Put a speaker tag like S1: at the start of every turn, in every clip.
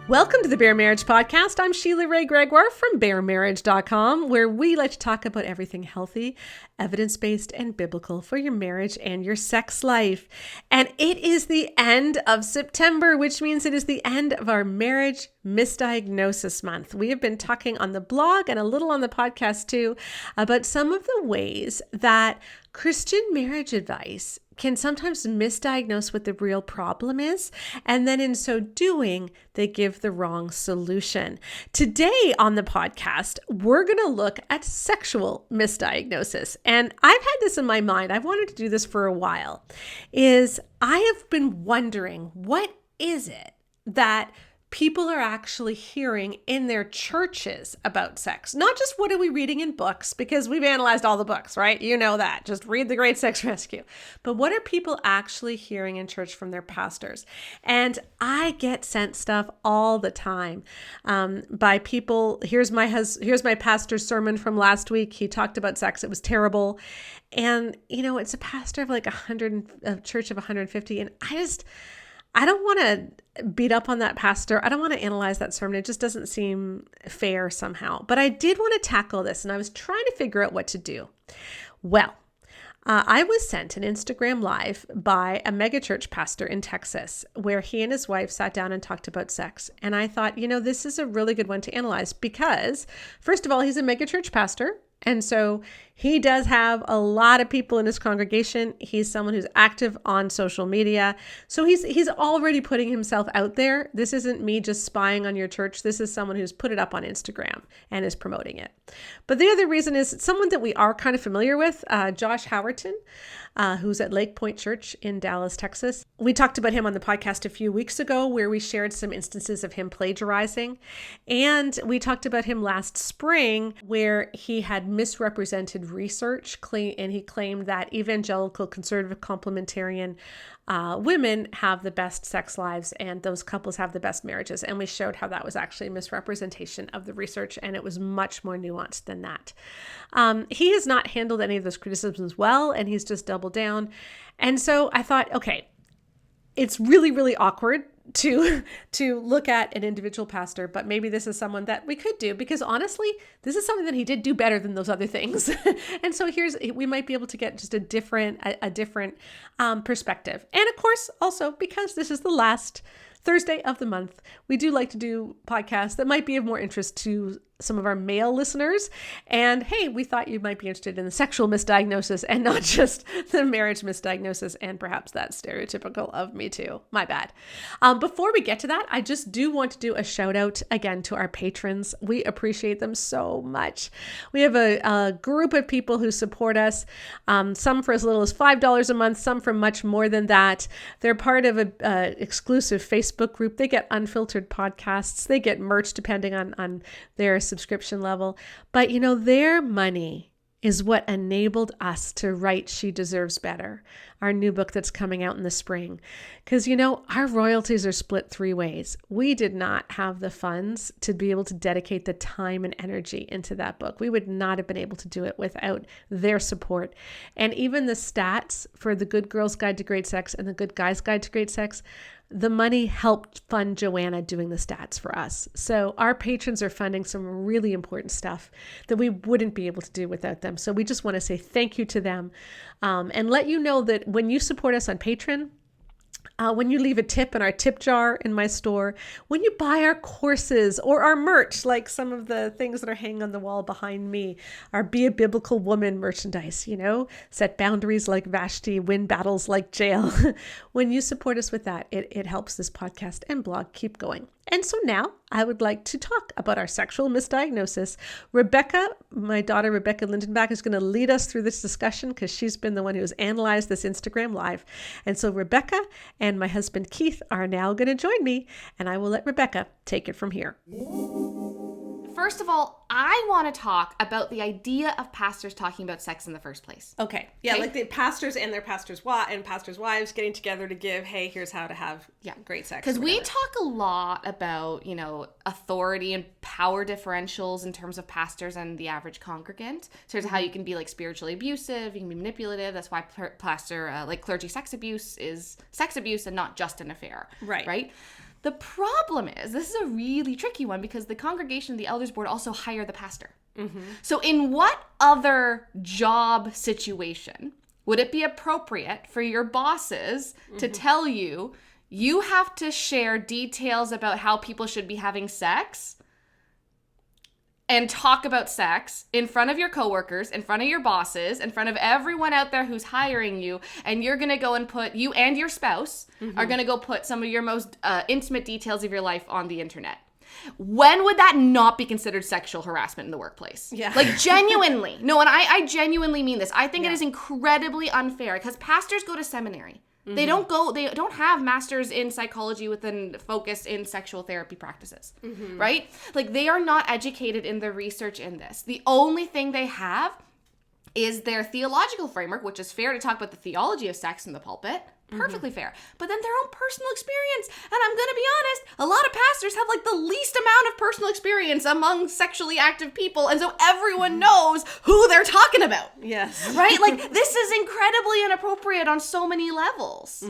S1: Welcome to the Bare Marriage Podcast. I'm Sheila Ray Gregoire from BareMarriage.com, where we like to talk about everything healthy, evidence-based, and biblical for your marriage and your sex life. And it is the end of September, which means it is the end of our Marriage Misdiagnosis Month. We have been talking on the blog and a little on the podcast too about some of the ways that Christian marriage advice can sometimes misdiagnose what the real problem is, and then in so doing, they give the wrong solution. Today on the podcast, we're going to look at sexual misdiagnosis. And I've had this in my mind. I've wanted to do this for a while. I have been wondering, what is it that people are actually hearing in their churches about sex? Not just what are we reading in books, because we've analyzed all the books, right? You know that. Just read The Great Sex Rescue. But what are people actually hearing in church from their pastors? And I get sent stuff all the time by people. Here's my pastor's sermon from last week. He talked about sex. It was terrible. And, you know, it's a pastor of like a church of 150. And I don't want to beat up on that pastor. I don't want to analyze that sermon. It just doesn't seem fair somehow. But I did want to tackle this, and I was trying to figure out what to do. Well, I was sent an Instagram Live by a megachurch pastor in Texas, where he and his wife sat down and talked about sex. And I thought, you know, this is a really good one to analyze because, first of all, he's a megachurch pastor. And so he does have a lot of people in his congregation. He's someone who's active on social media. So he's already putting himself out there. This isn't me just spying on your church. This is someone who's put it up on Instagram and is promoting it. But the other reason is someone that we are kind of familiar with, Josh Howerton, who's at Lake Point Church in Dallas, Texas. We talked about him on the podcast a few weeks ago, where we shared some instances of him plagiarizing. And we talked about him last spring, where he had misrepresented research, and he claimed that evangelical, conservative, complementarian women have the best sex lives and those couples have the best marriages. And we showed how that was actually a misrepresentation of the research, and it was much more nuanced than that. He has not handled any of those criticisms well, and he's just doubled down. And so I thought, okay, it's really, really awkward to look at an individual pastor, but maybe this is someone that we could do, because honestly, this is something that he did do better than those other things. And so we might be able to get just a different perspective. And of course, also because this is the last Thursday of the month, we do like to do podcasts that might be of more interest to some of our male listeners. And hey, we thought you might be interested in the sexual misdiagnosis and not just the marriage misdiagnosis, and perhaps that's stereotypical of me too. My bad. Before we get to that, I just do want to do a shout out again to our patrons. We appreciate them so much. We have a group of people who support us, some for as little as $5 a month, some for much more than that. They're part of an exclusive Facebook group. They get unfiltered podcasts. They get merch depending on their subscription level. But you know, their money is what enabled us to write She Deserves Better, our new book that's coming out in the spring. Because, you know, our royalties are split 3 ways. We did not have the funds to be able to dedicate the time and energy into that book. We would not have been able to do it without their support. And even the stats for The Good Girl's Guide to Great Sex and The Good Guy's Guide to Great Sex, the money helped fund Joanna doing the stats for us. So our patrons are funding some really important stuff that we wouldn't be able to do without them. So we just want to say thank you to them, and let you know that when you support us on Patreon, when you leave a tip in our tip jar in my store, when you buy our courses or our merch, like some of the things that are hanging on the wall behind me, our Be a Biblical Woman merchandise, you know, set boundaries like Vashti, win battles like Jael. When you support us with that, it helps this podcast and blog keep going. And so now I would like to talk about our sexual misdiagnosis. Rebecca, my daughter, Rebecca Lindenbach, is going to lead us through this discussion because she's been the one who has analyzed this Instagram Live. And so Rebecca and my husband, Keith, are now going to join me, and I will let Rebecca take it from here.
S2: First of all, I want to talk about the idea of pastors talking about sex in the first place.
S1: Okay. Yeah, like the pastors and their pastors' wives getting together to give, hey, here's how to have great sex.
S2: Because we talk a lot about, you know, authority and power differentials in terms of pastors and the average congregant. So how you can be like spiritually abusive, you can be manipulative. That's why clergy sex abuse is sex abuse and not just an affair.
S1: Right.
S2: Right? The problem is, this is a really tricky one because the congregation, the elders board also hire the pastor. So in what other job situation would it be appropriate for your bosses to tell you, you have to share details about how people should be having sex and talk about sex in front of your coworkers, in front of your bosses, in front of everyone out there who's hiring you, and you're going to go and put, you and your spouse are going to go put some of your most intimate details of your life on the internet? When would that not be considered sexual harassment in the workplace?
S1: Yeah.
S2: Like, genuinely. No, and I genuinely mean this. I think it is incredibly unfair because pastors go to seminary. They don't have masters in psychology with a focus in sexual therapy practices, right? Like, they are not educated in the research in this. The only thing they have is their theological framework, which is fair to talk about the theology of sex in the pulpit. Perfectly fair. But then their own personal experience. And I'm going to be honest, a lot of pastors have like the least amount of personal experience among sexually active people. And so everyone knows who they're talking about.
S1: Yes.
S2: Right? Like, this is incredibly inappropriate on so many levels.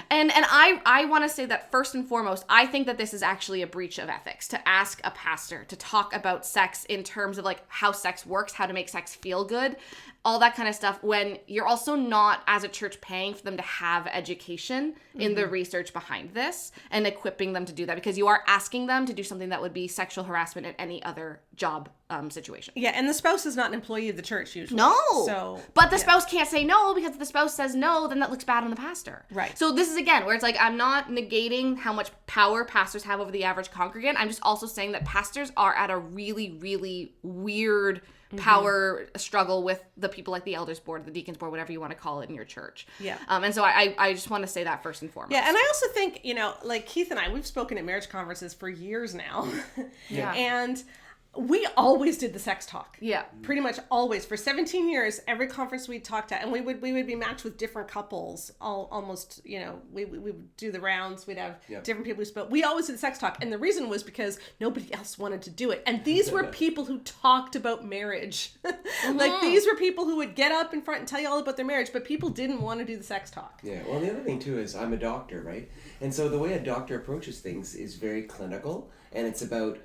S2: And I want to say that first and foremost, I think that this is actually a breach of ethics to ask a pastor to talk about sex in terms of like how sex works, how to make sex feel good, all that kind of stuff, when you're also not, as a church, paying for them to have education in the research behind this and equipping them to do that, because you are asking them to do something that would be sexual harassment in any other job situation.
S1: Yeah, and the spouse is not an employee of the church usually.
S2: No.
S1: So,
S2: but the spouse can't say no, because if the spouse says no, then that looks bad on the pastor.
S1: Right.
S2: So this is, again, where it's like, I'm not negating how much power pastors have over the average congregant. I'm just also saying that pastors are at a really, really weird power struggle with the people like the elders board, the deacons board, whatever you want to call it in your church.
S1: Yeah.
S2: And so I just want to say that first and foremost.
S1: Yeah, and I also think, like Keith and I, we've spoken at marriage conferences for years now.
S2: Yeah.
S1: And we always did the sex talk.
S2: Yeah.
S1: Pretty much always. For 17 years, every conference we talked at, and we would be matched with different couples, almost, we would do the rounds. We'd have different people who spoke. We always did sex talk. And the reason was because nobody else wanted to do it. And these were people who talked about marriage. Like, these were people who would get up in front and tell you all about their marriage, but people didn't want to do the sex talk.
S3: Yeah. Well, the other thing too is I'm a doctor, right? And so the way a doctor approaches things is very clinical, and it's about,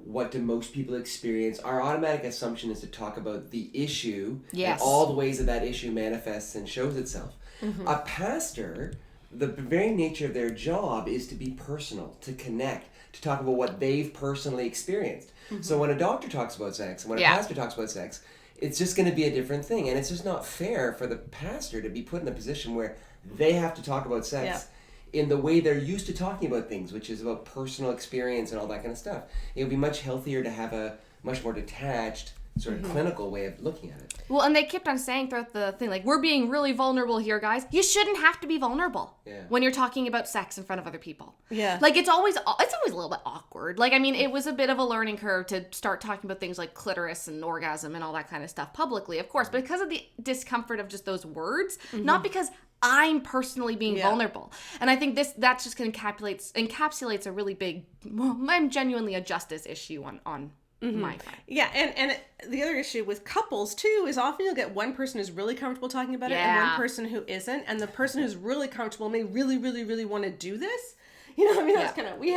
S3: what do most people experience? Our automatic assumption is to talk about the issue and all the ways that issue manifests and shows itself. A pastor, the very nature of their job is to be personal, to connect, to talk about what they've personally experienced. So when a doctor talks about sex and when a pastor talks about sex, it's just going to be a different thing. And it's just not fair for the pastor to be put in a position where they have to talk about sex in the way they're used to talking about things, which is about personal experience and all that kind of stuff. It would be much healthier to have a much more detached, sort of clinical way of looking at it.
S2: Well, and they kept on saying throughout the thing, like, we're being really vulnerable here, guys. You shouldn't have to be vulnerable when you're talking about sex in front of other people. Yeah. Like, it's always a little bit awkward. Like, I mean, it was a bit of a learning curve to start talking about things like clitoris and orgasm and all that kind of stuff publicly, of course, because of the discomfort of just those words, not because I'm personally being vulnerable. And I think that just encapsulates a really big, I'm genuinely a justice issue on my part.
S1: Yeah, and the other issue with couples too is often you'll get one person who's really comfortable talking about it and one person who isn't, and the person who's really comfortable may really, really, really want to do this. That's kind of, we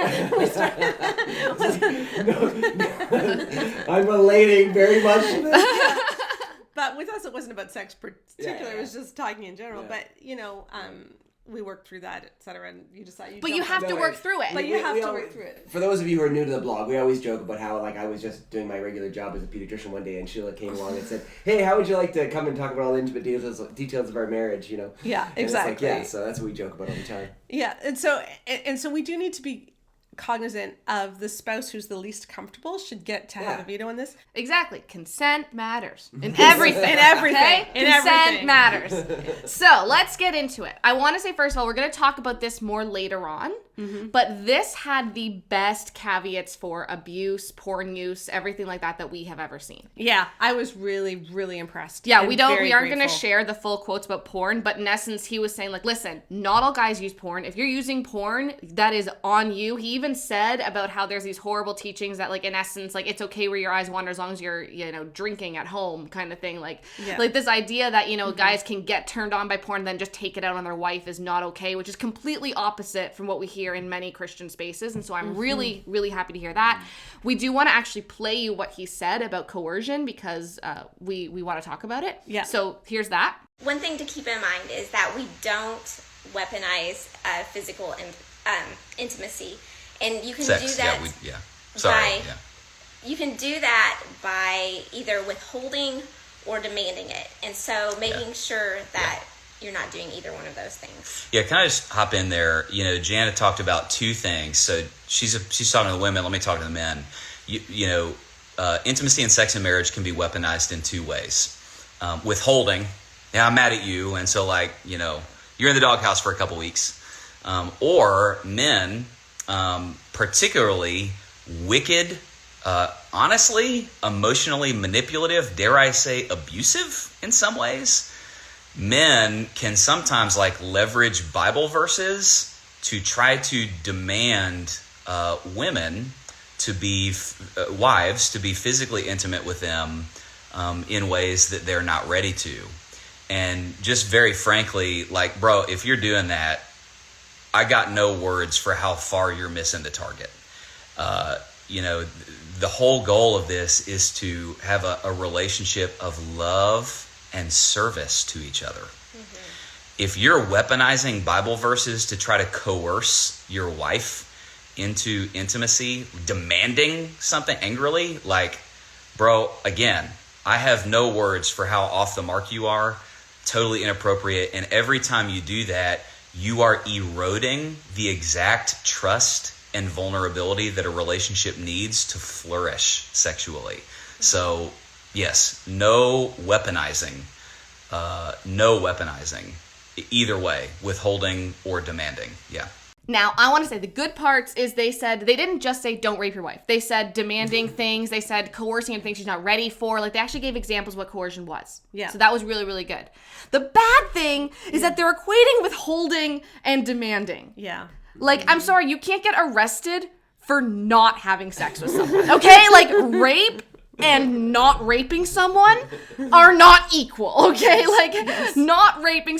S1: started.
S3: I'm relating very much to this.
S1: But with us, it wasn't about sex particular. It was just talking in general. But, we worked through that, et cetera, and you decide
S2: But you have to work through it.
S1: But you have to work through it.
S3: For those of you who are new to the blog, we always joke about how, I was just doing my regular job as a pediatrician one day, and Sheila came along and said, hey, how would you like to come and talk about all the intimate details of our marriage,
S1: Yeah, exactly.
S3: It's so that's what we joke about all the time.
S1: Yeah, and so we do need to be cognizant of the spouse who's the least comfortable should get to have a veto on this.
S2: Exactly. Consent matters. In everything.
S1: Okay?
S2: Consent matters. So let's get into it. I want to say, first of all, we're going to talk about this more later on, but this had the best caveats for abuse, porn use, everything like that we have ever seen.
S1: Yeah, I was really, really impressed.
S2: Yeah, we aren't going to share the full quotes about porn, but in essence, he was saying, listen, not all guys use porn. If you're using porn, that is on you. He even said about how there's these horrible teachings that, in essence, it's okay where your eyes wander as long as you're, drinking at home kind of thing. This idea that, guys can get turned on by porn and then just take it out on their wife is not okay, which is completely opposite from what we hear hear in many Christian spaces. And so I'm really, really happy to hear that. We do want to actually play you what he said about coercion because we want to talk about it.
S1: Yeah.
S2: So here's that.
S4: One thing to keep in mind is that we don't weaponize physical intimacy. And you can do that you can do that by either withholding or demanding it. And so making sure that you're not doing either one of those things.
S5: Yeah, can I just hop in there? You know, Janet talked about two things. So she's talking to the women. Let me talk to the men. Intimacy and sex in marriage can be weaponized in two ways. Withholding. Yeah, I'm mad at you. And so you're in the doghouse for a couple weeks. Or men, particularly wicked, honestly, emotionally manipulative, dare I say abusive in some ways. Men can sometimes leverage Bible verses to try to demand women to be wives to be physically intimate with them in ways that they're not ready to. And just very frankly, bro, if you're doing that, I got no words for how far you're missing the target. The whole goal of this is to have a relationship of love and service to each other. Mm-hmm. If you're weaponizing Bible verses to try to coerce your wife into intimacy, demanding something angrily, bro, again, I have no words for how off the mark you are, totally inappropriate. And every time you do that, you are eroding the exact trust and vulnerability that a relationship needs to flourish sexually. So, yes, no weaponizing. Either way, withholding or demanding. Yeah.
S2: Now, I want to say the good parts is they didn't just say don't rape your wife. They said demanding things. They said coercing and things she's not ready for. They actually gave examples of what coercion was. Yeah. So that was really, really good. The bad thing is that they're equating withholding and demanding.
S1: Yeah.
S2: I'm sorry, you can't get arrested for not having sex with someone. Okay? Rape and not raping someone are not equal, okay? Not having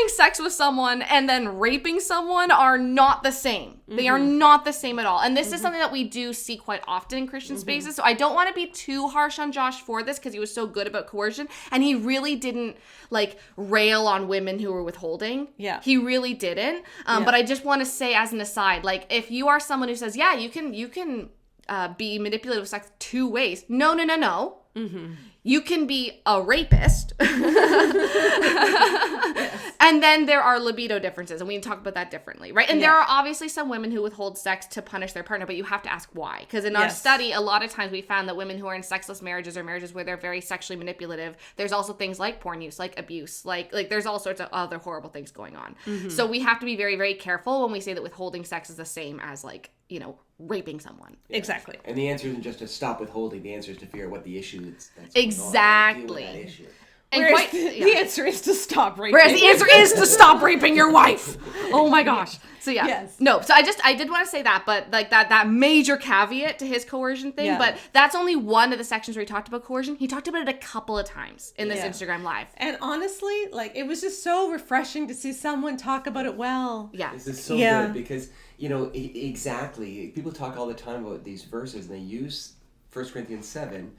S2: sex with someone and then raping someone are not the same. Mm-hmm. They are not the same at all. And this is something that we do see quite often in Christian spaces. So I don't want to be too harsh on Josh for this because he was so good about coercion. And he really didn't rail on women who were withholding. Yeah. He really didn't. But I just want to say as an aside, if you are someone who says, yeah, you can be manipulative with sex two ways. No. Mm-hmm. You can be a rapist. And then there are libido differences, and we can talk about that differently, right? And there are obviously some women who withhold sex to punish their partner, but you have to ask why. Because in our study, a lot of times we found that women who are in sexless marriages or marriages where they're very sexually manipulative, there's also things like porn use, like abuse, like there's all sorts of other horrible things going on. Mm-hmm. So we have to be very, very careful when we say that withholding sex is the same as raping someone.
S3: Yeah.
S1: Exactly.
S3: And the answer isn't just to stop withholding. The answer is to figure out what the issue is.
S2: Exactly.
S1: Whereas the answer is to stop raping.
S2: Whereas the answer is to stop raping your wife. Oh my gosh. So yeah. Yes. No, so I did want to say that, but that major caveat to his coercion thing, but that's only one of the sections where he talked about coercion. He talked about it a couple of times in this Instagram Live.
S1: And honestly, it was just so refreshing to see someone talk about it well.
S2: Yeah.
S3: This is so good because, exactly. People talk all the time about these verses and they use 1 Corinthians 7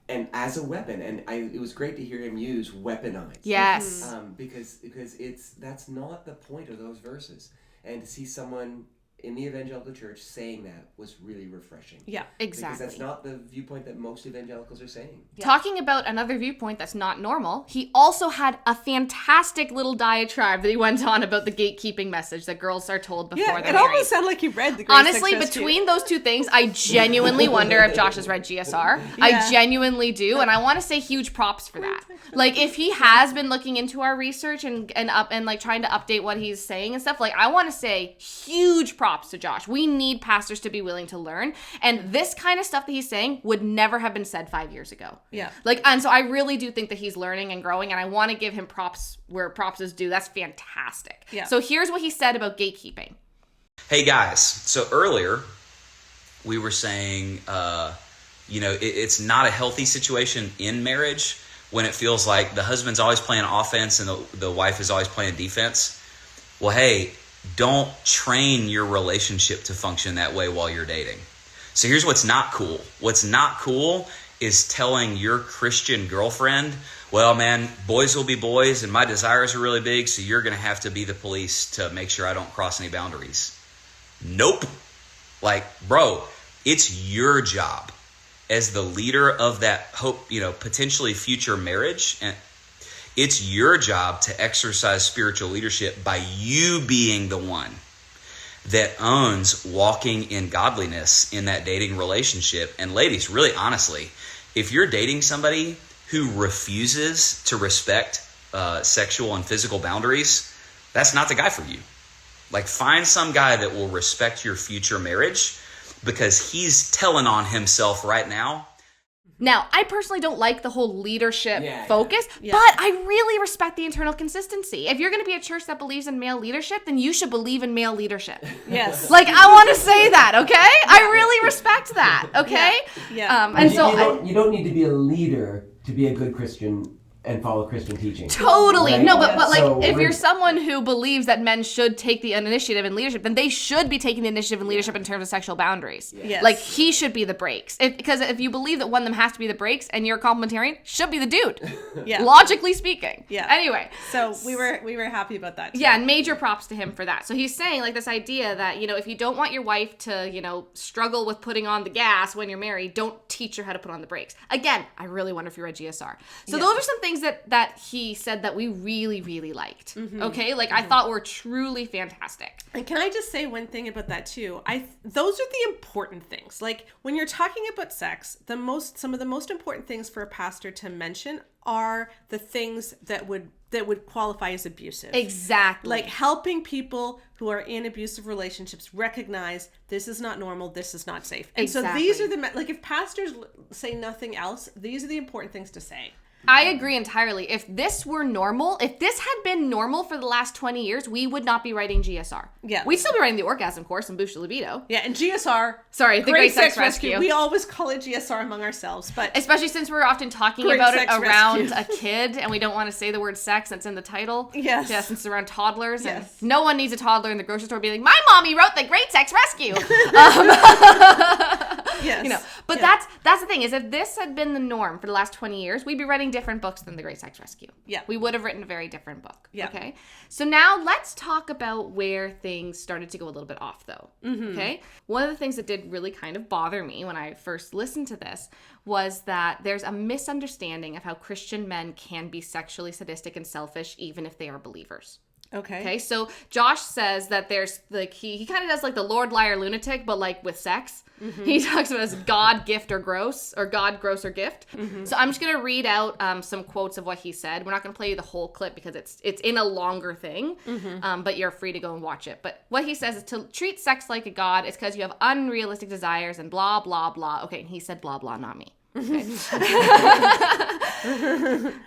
S3: and as a weapon, and it was great to hear him use weaponize.
S2: Yes.
S3: Because that's not the point of those verses. And to see someone in the evangelical church saying that was really refreshing.
S2: Yeah, exactly.
S3: Because that's not the viewpoint that most evangelicals are saying.
S2: Yeah. Talking about another viewpoint that's not normal, he also had a fantastic little diatribe that he went on about the gatekeeping message that girls are told before they're married.
S1: It almost sounded like he read the Great
S2: Honestly, between those two things, I genuinely wonder if Josh has read GSR. Yeah. I genuinely do, and I want to say huge props for that. If he has been looking into our research and trying to update what he's saying and stuff, I want to say huge props to Josh. We need pastors to be willing to learn. And this kind of stuff that he's saying would never have been said 5 years ago.
S1: Yeah.
S2: And so I really do think that he's learning and growing, and I want to give him props where props is due. That's fantastic. Yeah. So here's what he said about gatekeeping.
S5: Hey guys, so earlier we were saying, it's not a healthy situation in marriage when it feels like the husband's always playing offense and the wife is always playing defense. Well, hey, don't train your relationship to function that way while you're dating. So here's what's not cool. What's not cool is telling your Christian girlfriend, well, man, boys will be boys and my desires are really big, so you're going to have to be the police to make sure I don't cross any boundaries. Nope. Like, bro, it's your job as the leader of that potentially future marriage. And it's your job to exercise spiritual leadership by you being the one that owns walking in godliness in that dating relationship. And ladies, really honestly, if you're dating somebody who refuses to respect sexual and physical boundaries, that's not the guy for you. Like, find some guy that will respect your future marriage, because he's telling on himself right now.
S2: Now, I personally don't like the whole leadership focus,
S1: Yeah.
S2: but I really respect the internal consistency. If you're going to be a church that believes in male leadership, then you should believe in male leadership.
S1: Yes.
S2: Like, I want to say that, okay? I really respect that, okay?
S1: Yeah.
S2: And so
S3: you don't need to be a leader to be a good Christian and follow Christian teaching.
S2: Totally.
S3: Right?
S2: No, but like,
S3: So
S2: if you're someone who believes that men should take the initiative in leadership, then they should be taking the initiative in leadership in terms of sexual boundaries.
S1: Yes.
S2: Like, he should be the brakes. Because if you believe that one of them has to be the brakes and you're a complementarian, should be the dude.
S1: Yeah.
S2: Logically speaking.
S1: Yeah.
S2: Anyway.
S1: So we were happy about that too.
S2: Yeah, and major props to him for that. So he's saying, like, this idea that, if you don't want your wife to, struggle with putting on the gas when you're married, don't teach her how to put on the brakes. Again, I really wonder if you read GSR. So those are some things that he said that we really, really liked.
S1: Mm-hmm.
S2: Okay? Like, I thought were truly fantastic.
S1: And can I just say one thing about that too? Those are the important things. Like, when you're talking about sex, some of the most important things for a pastor to mention are the things that would qualify as abusive.
S2: Exactly.
S1: Like, helping people who are in abusive relationships recognize this is not normal, this is not safe. And so these are if pastors say nothing else, these are the important things to say.
S2: I agree entirely. If this were normal, if this had been normal for the last 20 years, we would not be writing GSR.
S1: Yeah.
S2: We'd still be writing the orgasm course and Boost Your Libido.
S1: Yeah, and GSR.
S2: Sorry, the Great Sex Rescue.
S1: We always call it GSR among ourselves, but
S2: especially since we're often talking
S1: Great
S2: about it
S1: Sex
S2: around
S1: Rescue.
S2: a kid, and we don't want to say the word sex that's in the title.
S1: Yes.
S2: Yeah, since it's around toddlers.
S1: Yes.
S2: And no one needs a toddler in the grocery store being like, my mommy wrote the Great Sex Rescue.
S1: yes.
S2: But that's the thing, is if this had been the norm for the last 20 years, we'd be writing different books than the Great Sex Rescue.
S1: Yeah.
S2: We would have written a very different book.
S1: Yeah.
S2: Okay. So now let's talk about where things started to go a little bit off, though. Mm-hmm. Okay. One of the things that did really kind of bother me when I first listened to this was that there's a misunderstanding of how Christian men can be sexually sadistic and selfish even if they are believers. Okay, so Josh says that there's, like, he kind of does, like, the Lord, Liar, Lunatic, but, like, with sex. Mm-hmm. He talks about it as God, gift, or gross, or God, gross, or gift. Mm-hmm. So I'm just going to read out some quotes of what he said. We're not going to play you the whole clip because it's in a longer thing, but you're free to go and watch it. But what he says is to treat sex like a god is because you have unrealistic desires and blah, blah, blah. Okay, and he said blah, blah, not me. Okay.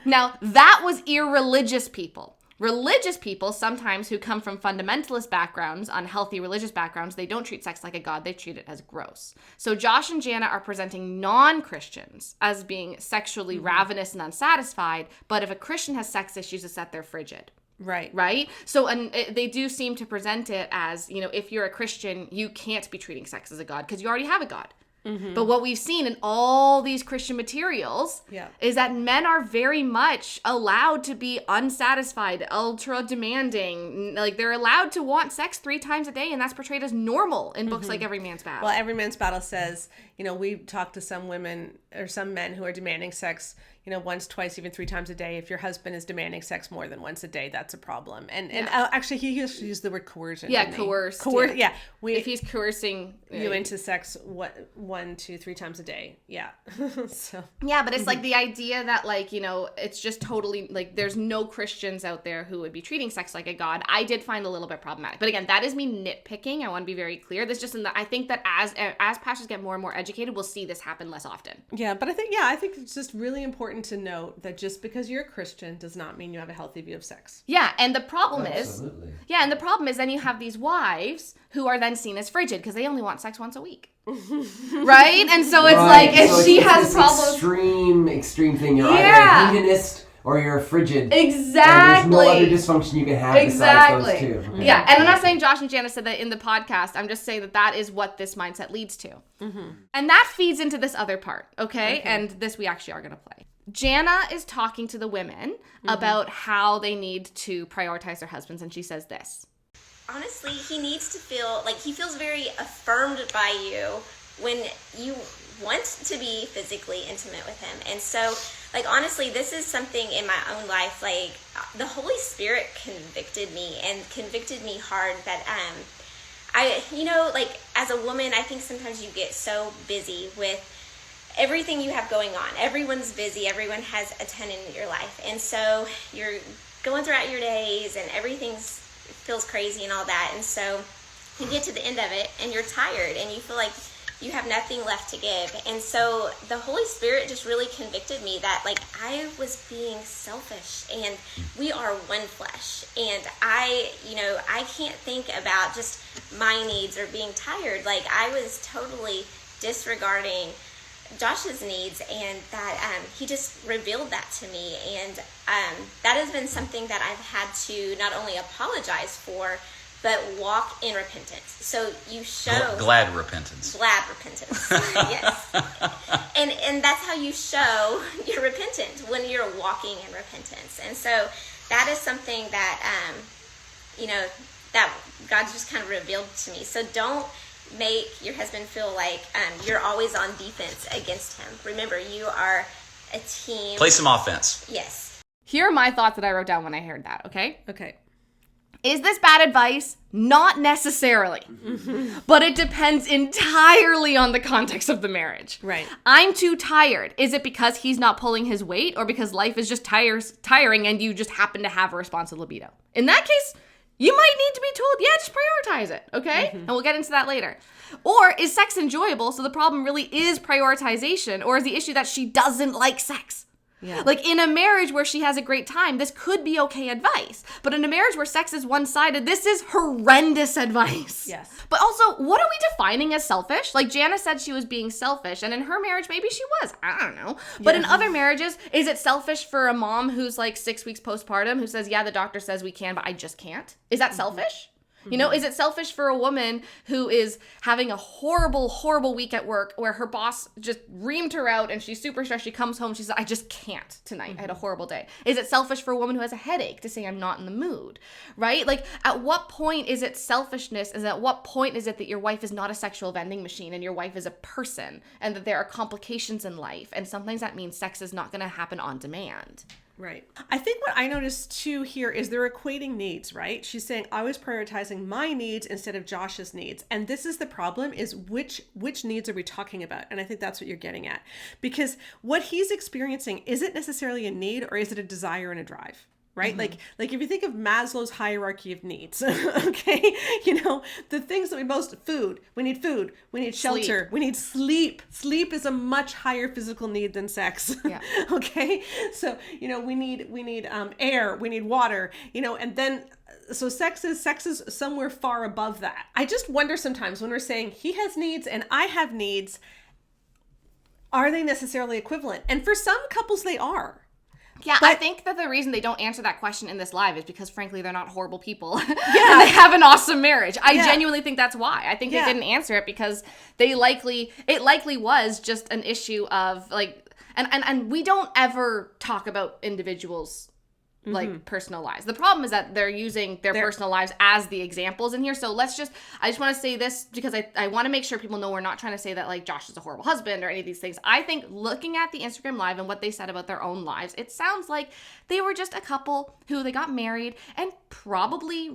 S2: Now, that was irreligious people. Religious people, sometimes who come from fundamentalist backgrounds, unhealthy religious backgrounds, they don't treat sex like a god, they treat it as gross. So Josh and Jana are presenting non-Christians as being sexually ravenous and unsatisfied, but if a Christian has sex issues, it's that they're frigid. Right? So they do seem to present it as, if you're a Christian, you can't be treating sex as a god because you already have a god. Mm-hmm. But what we've seen in all these Christian materials is that men are very much allowed to be unsatisfied, ultra demanding. Like, they're allowed to want sex 3 times a day, and that's portrayed as normal in books like Every Man's Battle.
S1: Well, Every Man's Battle says, we talk to some women or some men who are demanding sex, once, twice, even 3 times a day. If your husband is demanding sex more than once a day, that's a problem. And actually, he used the word coercion.
S2: Yeah, coerced.
S1: Yeah.
S2: If he's coercing
S1: you into sex 1, 2, 3 times a day. Yeah. So.
S2: Yeah, but it's like the idea that, like, it's just totally, like, there's no Christians out there who would be treating sex like a god. I did find a little bit problematic. But again, that is me nitpicking. I want to be very clear. This just I think that as pastors get more and more educated, we'll see this happen less often.
S1: Yeah, but I think it's just really important to note that just because you're a Christian does not mean you have a healthy view of sex.
S2: Yeah, and the problem
S3: Absolutely.
S2: is then you have these wives who are then seen as frigid because they only want sex once a week. Right? And so it's like, if she has problems.
S3: Extreme thing. You're either a hedonist or you're frigid.
S2: Exactly.
S3: And there's no other dysfunction you can have besides those two. Okay.
S2: Yeah, and I'm not saying Josh and Jana said that in the podcast. I'm just saying that is what this mindset leads to. And that feeds into this other part, okay? And this we actually are going to play. Jana is talking to the women about how they need to prioritize their husbands, and she says this.
S4: Honestly, he needs to feel like he feels very affirmed by you when you want to be physically intimate with him. And so, like, honestly, this is something in my own life, like, the Holy Spirit convicted me hard that, like, as a woman, I think sometimes you get so busy with everything you have going on. Everyone's busy. Everyone has a ton in your life. And so you're going throughout your days and everything feels crazy and all that. And so you get to the end of it and you're tired and you feel like you have nothing left to give. And so the Holy Spirit just really convicted me that, like, I was being selfish, and we are one flesh. And I can't think about just my needs or being tired. Like, I was totally disregarding Josh's needs, and that he just revealed that to me. And that has been something that I've had to not only apologize for, but walk in repentance. So you show
S5: glad repentance.
S4: Yes. And that's how you show you're repentant, when you're walking in repentance. And so that is something that that God's just kind of revealed to me. So don't make your husband feel like you're always on defense against him. Remember, you are a team.
S5: Play some offense.
S4: Yes.
S2: Here are my thoughts that I wrote down when I heard that, okay?
S1: Okay.
S2: Is this bad advice? Not necessarily. But it depends entirely on the context of the marriage.
S1: Right.
S2: I'm too tired. Is it because he's not pulling his weight, or because life is just tiring and you just happen to have a responsive libido? In that case, you might need to be told, yeah, just prioritize it, okay? And we'll get into that later. Or is sex enjoyable, so the problem really is prioritization, or is the issue that she doesn't like sex?
S1: Yeah.
S2: Like, in a marriage where she has a great time, this could be okay advice. But in a marriage where sex is one-sided, this is horrendous advice.
S1: Yes.
S2: But also, what are we defining as selfish? Like, Jana said she was being selfish, and in her marriage, maybe she was. I don't know. But in other marriages, is it selfish for a mom who's like 6 weeks postpartum who says, yeah, the doctor says we can, but I just can't? Is that selfish? You know, is it selfish for a woman who is having a horrible, horrible week at work where her boss just reamed her out and she's super stressed? She comes home, she says, I just can't tonight. I had a horrible day. Is it selfish for a woman who has a headache to say, I'm not in the mood, right? Like, at what point is it selfishness? Is at what point is it that your wife is not a sexual vending machine and your wife is a person, and that there are complications in life? And sometimes that means sex is not going to happen on demand.
S1: Right. I think what I noticed too here is they're equating needs, right? She's saying I was prioritizing my needs instead of Josh's needs. And this is the problem, is which needs are we talking about? And I think that's what you're getting at. Because what he's experiencing, is it necessarily a need, or is it a desire and a drive? Right? Like if you think of Maslow's hierarchy of needs, okay, the things that we need shelter, we need sleep. Sleep is a much higher physical need than sex. Yeah. Okay. So, we need air, we need water, and then, so sex is somewhere far above that. I just wonder sometimes when we're saying he has needs and I have needs, are they necessarily equivalent? And for some couples they are.
S2: Yeah, but I think that the reason they don't answer that question in this live is because, frankly, they're not horrible people. Yeah. And they have an awesome marriage. I genuinely think that's why. I think they didn't answer it because it likely was just an issue of, like, and we don't ever talk about individuals' like personal lives. The problem is that they're using their personal lives as the examples in here. So I just want to say this because I want to make sure people know we're not trying to say that, like, Josh is a horrible husband or any of these things. I think looking at the Instagram live and what they said about their own lives, it sounds like they were just a couple who they got married, and probably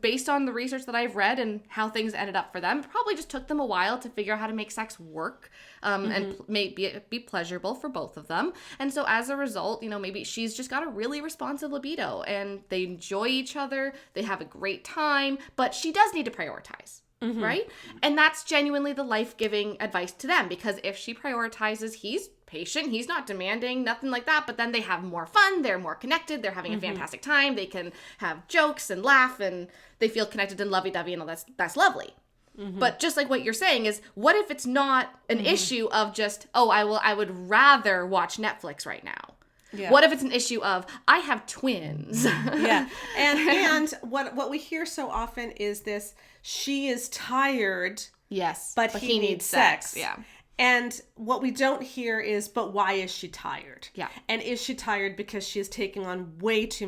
S2: based on the research that I've read and how things ended up for them, probably just took them a while to figure out how to make sex work and maybe be pleasurable for both of them. And so as a result, maybe she's just got a really responsive libido and they enjoy each other, they have a great time, but she does need to prioritize. Right? And that's genuinely the life-giving advice to them, because if she prioritizes, he's patient, he's not demanding, nothing like that, but then they have more fun, they're more connected, they're having a fantastic time, they can have jokes and laugh, and they feel connected and lovey-dovey, and all that's lovely. But just like what you're saying is, what if it's not an issue of just, I would rather watch Netflix right now?
S1: Yeah.
S2: What if it's an issue of, I have twins?
S1: Yeah. And what we hear so often is this, she is tired,
S2: Yes.
S1: but he needs sex.
S2: Yeah.
S1: And what we don't hear is, but why is she tired?
S2: Yeah.
S1: And is she tired because she is taking on way too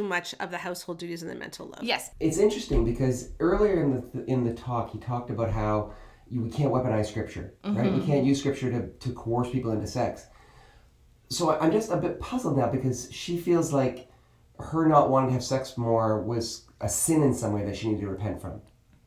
S1: much of the household duties and the mental load?
S2: Yes.
S3: It's interesting because earlier in the talk, he talked about how we can't weaponize scripture, right? We can't use scripture to coerce people into sex. So I'm just a bit puzzled now because she feels like her not wanting to have sex more was a sin in some way that she needed to repent from.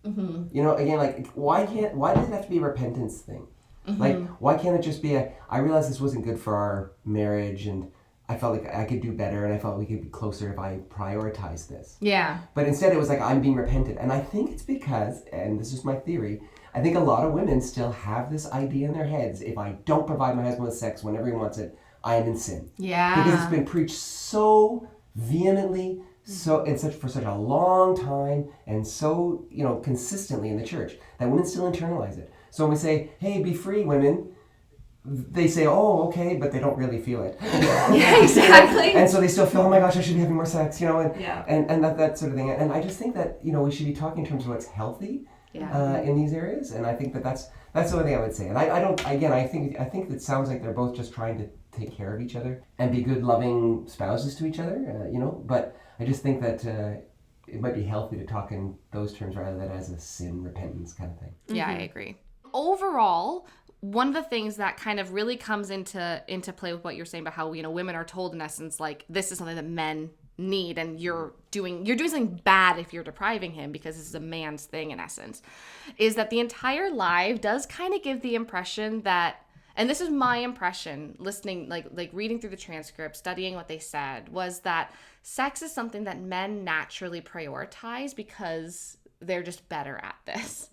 S3: You know, again, like, why does it have to be a repentance thing? Like, why can't it just be I realized this wasn't good for our marriage, and I felt like I could do better, and I felt we could be closer if I prioritized this.
S2: Yeah.
S3: But instead it was like, I'm being repentant. And I think it's because, and this is my theory, I think a lot of women still have this idea in their heads, if I don't provide my husband with sex whenever he wants it, I am in sin.
S2: Yeah.
S3: Because it's been preached so vehemently, for such a long time, and so, you know, consistently in the church, that women still internalize it. So when we say, hey, be free, women, they say, oh, okay, but they don't really feel it.
S2: Yeah, exactly.
S3: And so they still feel, oh my gosh, I should be having more sex, you know,
S1: Yeah.
S3: and that sort of thing. And I just think that, you know, we should be talking in terms of what's healthy in these areas. And I think that's the only thing I would say. And I think it sounds like they're both just trying to take care of each other and be good, loving spouses to each other, you know, but I just think that it might be healthy to talk in those terms rather than as a sin, repentance kind of thing.
S2: Yeah, I agree. Overall, one of the things that kind of really comes into play with what you're saying about how, you know, women are told in essence, like, this is something that men need, and you're doing something bad if you're depriving him because this is a man's thing in essence, is that the entire live does kind of give the impression that, and this is my impression listening, like reading through the transcript, studying what they said, was that sex is something that men naturally prioritize because they're just better at this.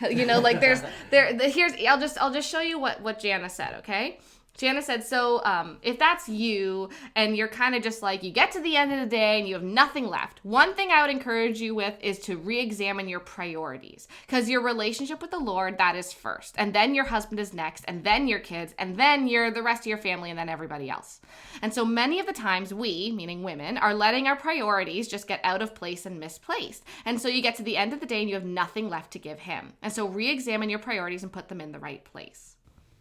S2: You know, like I'll just show you what Jana said, okay? Jana said, so if that's you and you're kind of just like, you get to the end of the day and you have nothing left, one thing I would encourage you with is to re-examine your priorities, because your relationship with the Lord, that is first. And then your husband is next, and then your kids, and then the rest of your family, and then everybody else. And so many of the times we, meaning women, are letting our priorities just get out of place and misplaced. And so you get to the end of the day and you have nothing left to give him. And so re-examine your priorities and put them in the right place.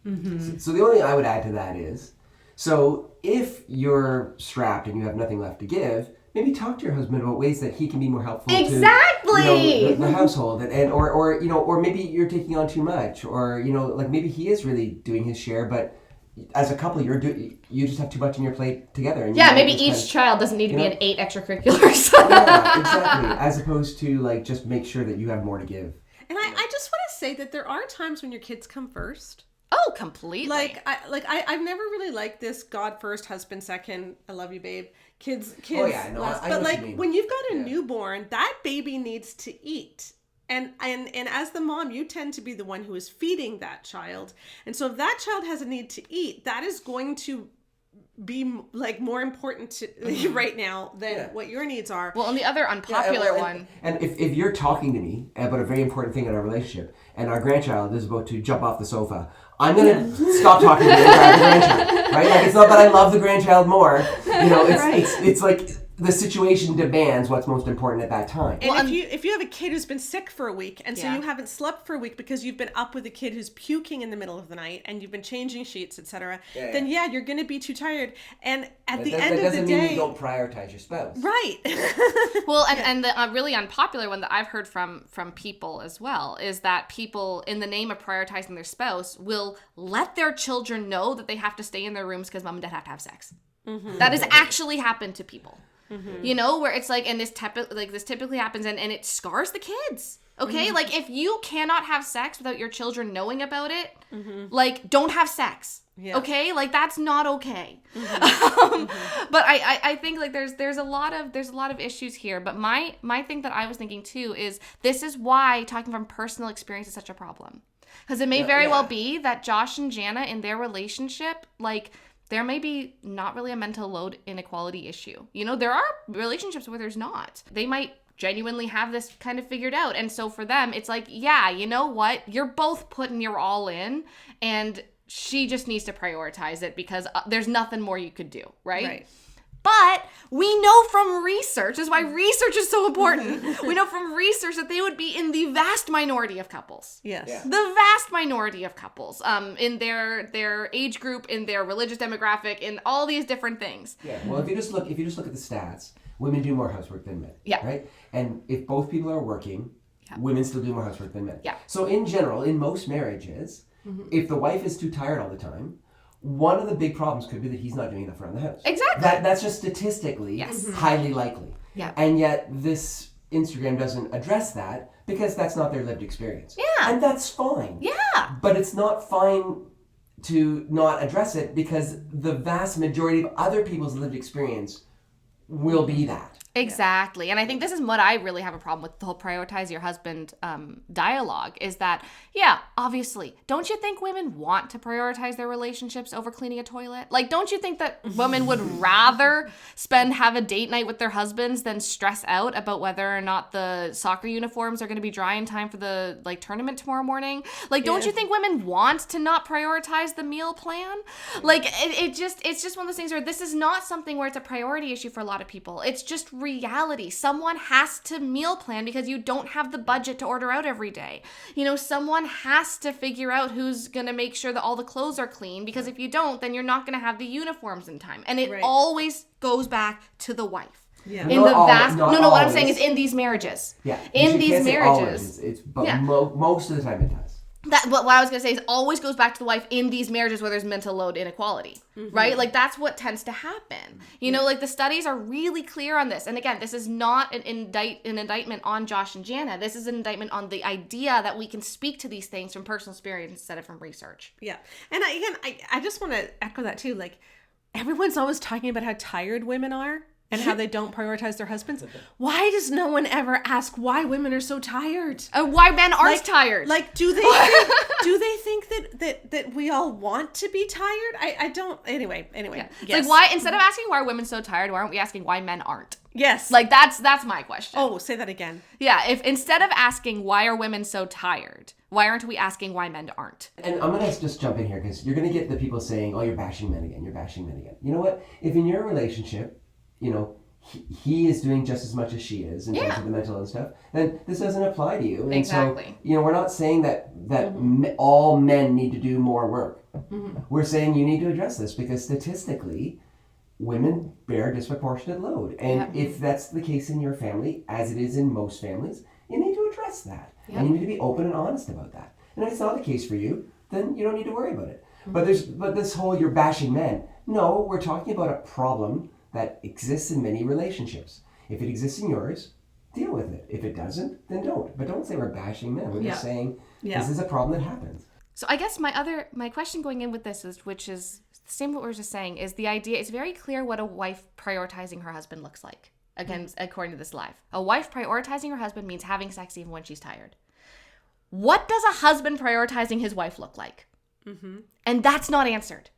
S3: Mm-hmm. So the only thing I would add to that is, so if you're strapped and you have nothing left to give, maybe talk to your husband about ways that he can be more helpful to, you know, the household, or maybe you're taking on too much, or, you know, like maybe he is really doing his share, but as a couple you just have too much on your plate together. And
S2: maybe each child doesn't need to be in 8 extracurriculars.
S3: Yeah, exactly. As opposed to like just make sure that you have more to give.
S1: And I just want to say that there are times when your kids come first.
S2: Oh, completely.
S1: I've never really liked this God first, husband second, I love you, babe. Kids
S3: oh, yeah, no,
S1: last.
S3: I
S1: But like when you've got a newborn, that baby needs to eat. And as the mom, you tend to be the one who is feeding that child. And so if that child has a need to eat, that is going to be like more important to right now than what your needs are.
S2: Well, and the other unpopular one.
S3: And if you're talking to me about a very important thing in our relationship, and our grandchild is about to jump off the sofa, I'm gonna stop talking to you about the grandchild, right? Like, it's not that I love the grandchild more, you know. It's like the situation demands what's most important at that time.
S1: And if you have a kid who's been sick for a week, and so you haven't slept for a week because you've been up with a kid who's puking in the middle of the night, and you've been changing sheets, etc., then you're going to be too tired. And at the end of the day,
S3: that doesn't mean you don't prioritize your spouse,
S1: right?
S2: Well, and the really unpopular one that I've heard from people as well is that people, in the name of prioritizing their spouse, will let their children know that they have to stay in their rooms because mom and dad have to have sex. Mm-hmm. That has actually happened to people. Mm-hmm. You know, where it's like, and this typically happens, and it scars the kids. Okay, mm-hmm. Like if you cannot have sex without your children knowing about it, like don't have sex. Yeah. Okay, like that's not okay. Mm-hmm. But I think like there's a lot of issues here. But my thing that I was thinking too is this is why talking from personal experience is such a problem, because it may very well be that Josh and Jana in their relationship, like, there may be not really a mental load inequality issue. You know, there are relationships where there's not. They might genuinely have this kind of figured out. And so for them, it's like, yeah, you know what? You're both putting your all in, and she just needs to prioritize it because there's nothing more you could do, right?
S1: Right.
S2: But we know from research, this is why research is so important. We know from research that they would be in the vast minority of couples.
S1: Yes.
S3: Yeah.
S2: The vast minority of couples, in their age group, in their religious demographic, in all these different things.
S3: Yeah. Well, if you just look at the stats, women do more housework than men.
S2: Yeah.
S3: Right. And if both people are working, women still do more housework than men.
S2: Yeah.
S3: So in general, in most marriages, if the wife is too tired all the time, one of the big problems could be that he's not doing enough around the house.
S2: Exactly.
S3: That's just statistically highly likely.
S2: Yeah.
S3: And yet this Instagram doesn't address that because that's not their lived experience.
S2: Yeah.
S3: And that's fine.
S2: Yeah.
S3: But it's not fine to not address it because the vast majority of other people's lived experience will be that.
S2: Exactly. And I think this is what I really have a problem with, the whole prioritize your husband dialogue, is that, yeah, obviously, don't you think women want to prioritize their relationships over cleaning a toilet? Like, don't you think that women would rather have a date night with their husbands than stress out about whether or not the soccer uniforms are going to be dry in time for the tournament tomorrow morning? Like, don't you think women want to not prioritize the meal plan? Like, it's just one of those things where this is not something where it's a priority issue for a lot of people. It's just reality. Someone has to meal plan because you don't have the budget to order out every day. Someone has to figure out who's going to make sure that all the clothes are clean, because if you don't, then you're not going to have the uniforms in time. And it always goes back to the wife.
S1: Yeah.
S2: In the vast
S3: not
S2: what I'm
S3: always.
S2: saying is in these marriages.
S3: Yeah.
S2: In
S3: You
S2: these
S3: can't say
S2: marriages.
S3: always. But most of the time it does.
S2: What I was going to say is always goes back to the wife in these marriages where there's mental load inequality, right? Like, that's what tends to happen. Like, the studies are really clear on this. And again, this is not an indictment on Josh and Jana. This is an indictment on the idea that we can speak to these things from personal experience instead of from research.
S1: Yeah. And I just want to echo that too. Like, everyone's always talking about how tired women are and how they don't prioritize their husbands. Why does no one ever ask why women are so tired?
S2: Why men aren't tired?
S1: Like, do they think that we all want to be tired? I don't. Anyway.
S2: Yeah.
S1: Yes.
S2: Like, why, instead of asking why are women so tired, why aren't we asking why men aren't?
S1: Yes.
S2: Like, that's my question.
S1: Oh, say that again.
S2: Yeah. If instead of asking why are women so tired, why aren't we asking why men aren't?
S3: And I'm going to just jump in here because you're going to get the people saying, oh, you're bashing men again. You know what? If in your relationship, he is doing just as much as she is in terms of the mental and stuff, then this doesn't apply to you. And
S2: exactly.
S3: So, we're not saying that all men need to do more work. We're saying you need to address this because statistically, women bear a disproportionate load. And if that's the case in your family, as it is in most families, you need to address that. And you need to be open and honest about that. And if it's not the case for you, then you don't need to worry about it. But this whole you're bashing men. No, we're talking about a problem that exists in many relationships. If it exists in yours, deal with it. If it doesn't, then don't. But don't say we're bashing men. We're just saying this is a problem that happens.
S2: So I guess my question going in with this is, which is the same what we were just saying, is the idea, it's very clear what a wife prioritizing her husband looks like. Again, according to this live. A wife prioritizing her husband means having sex even when she's tired. What does a husband prioritizing his wife look like? And that's not answered.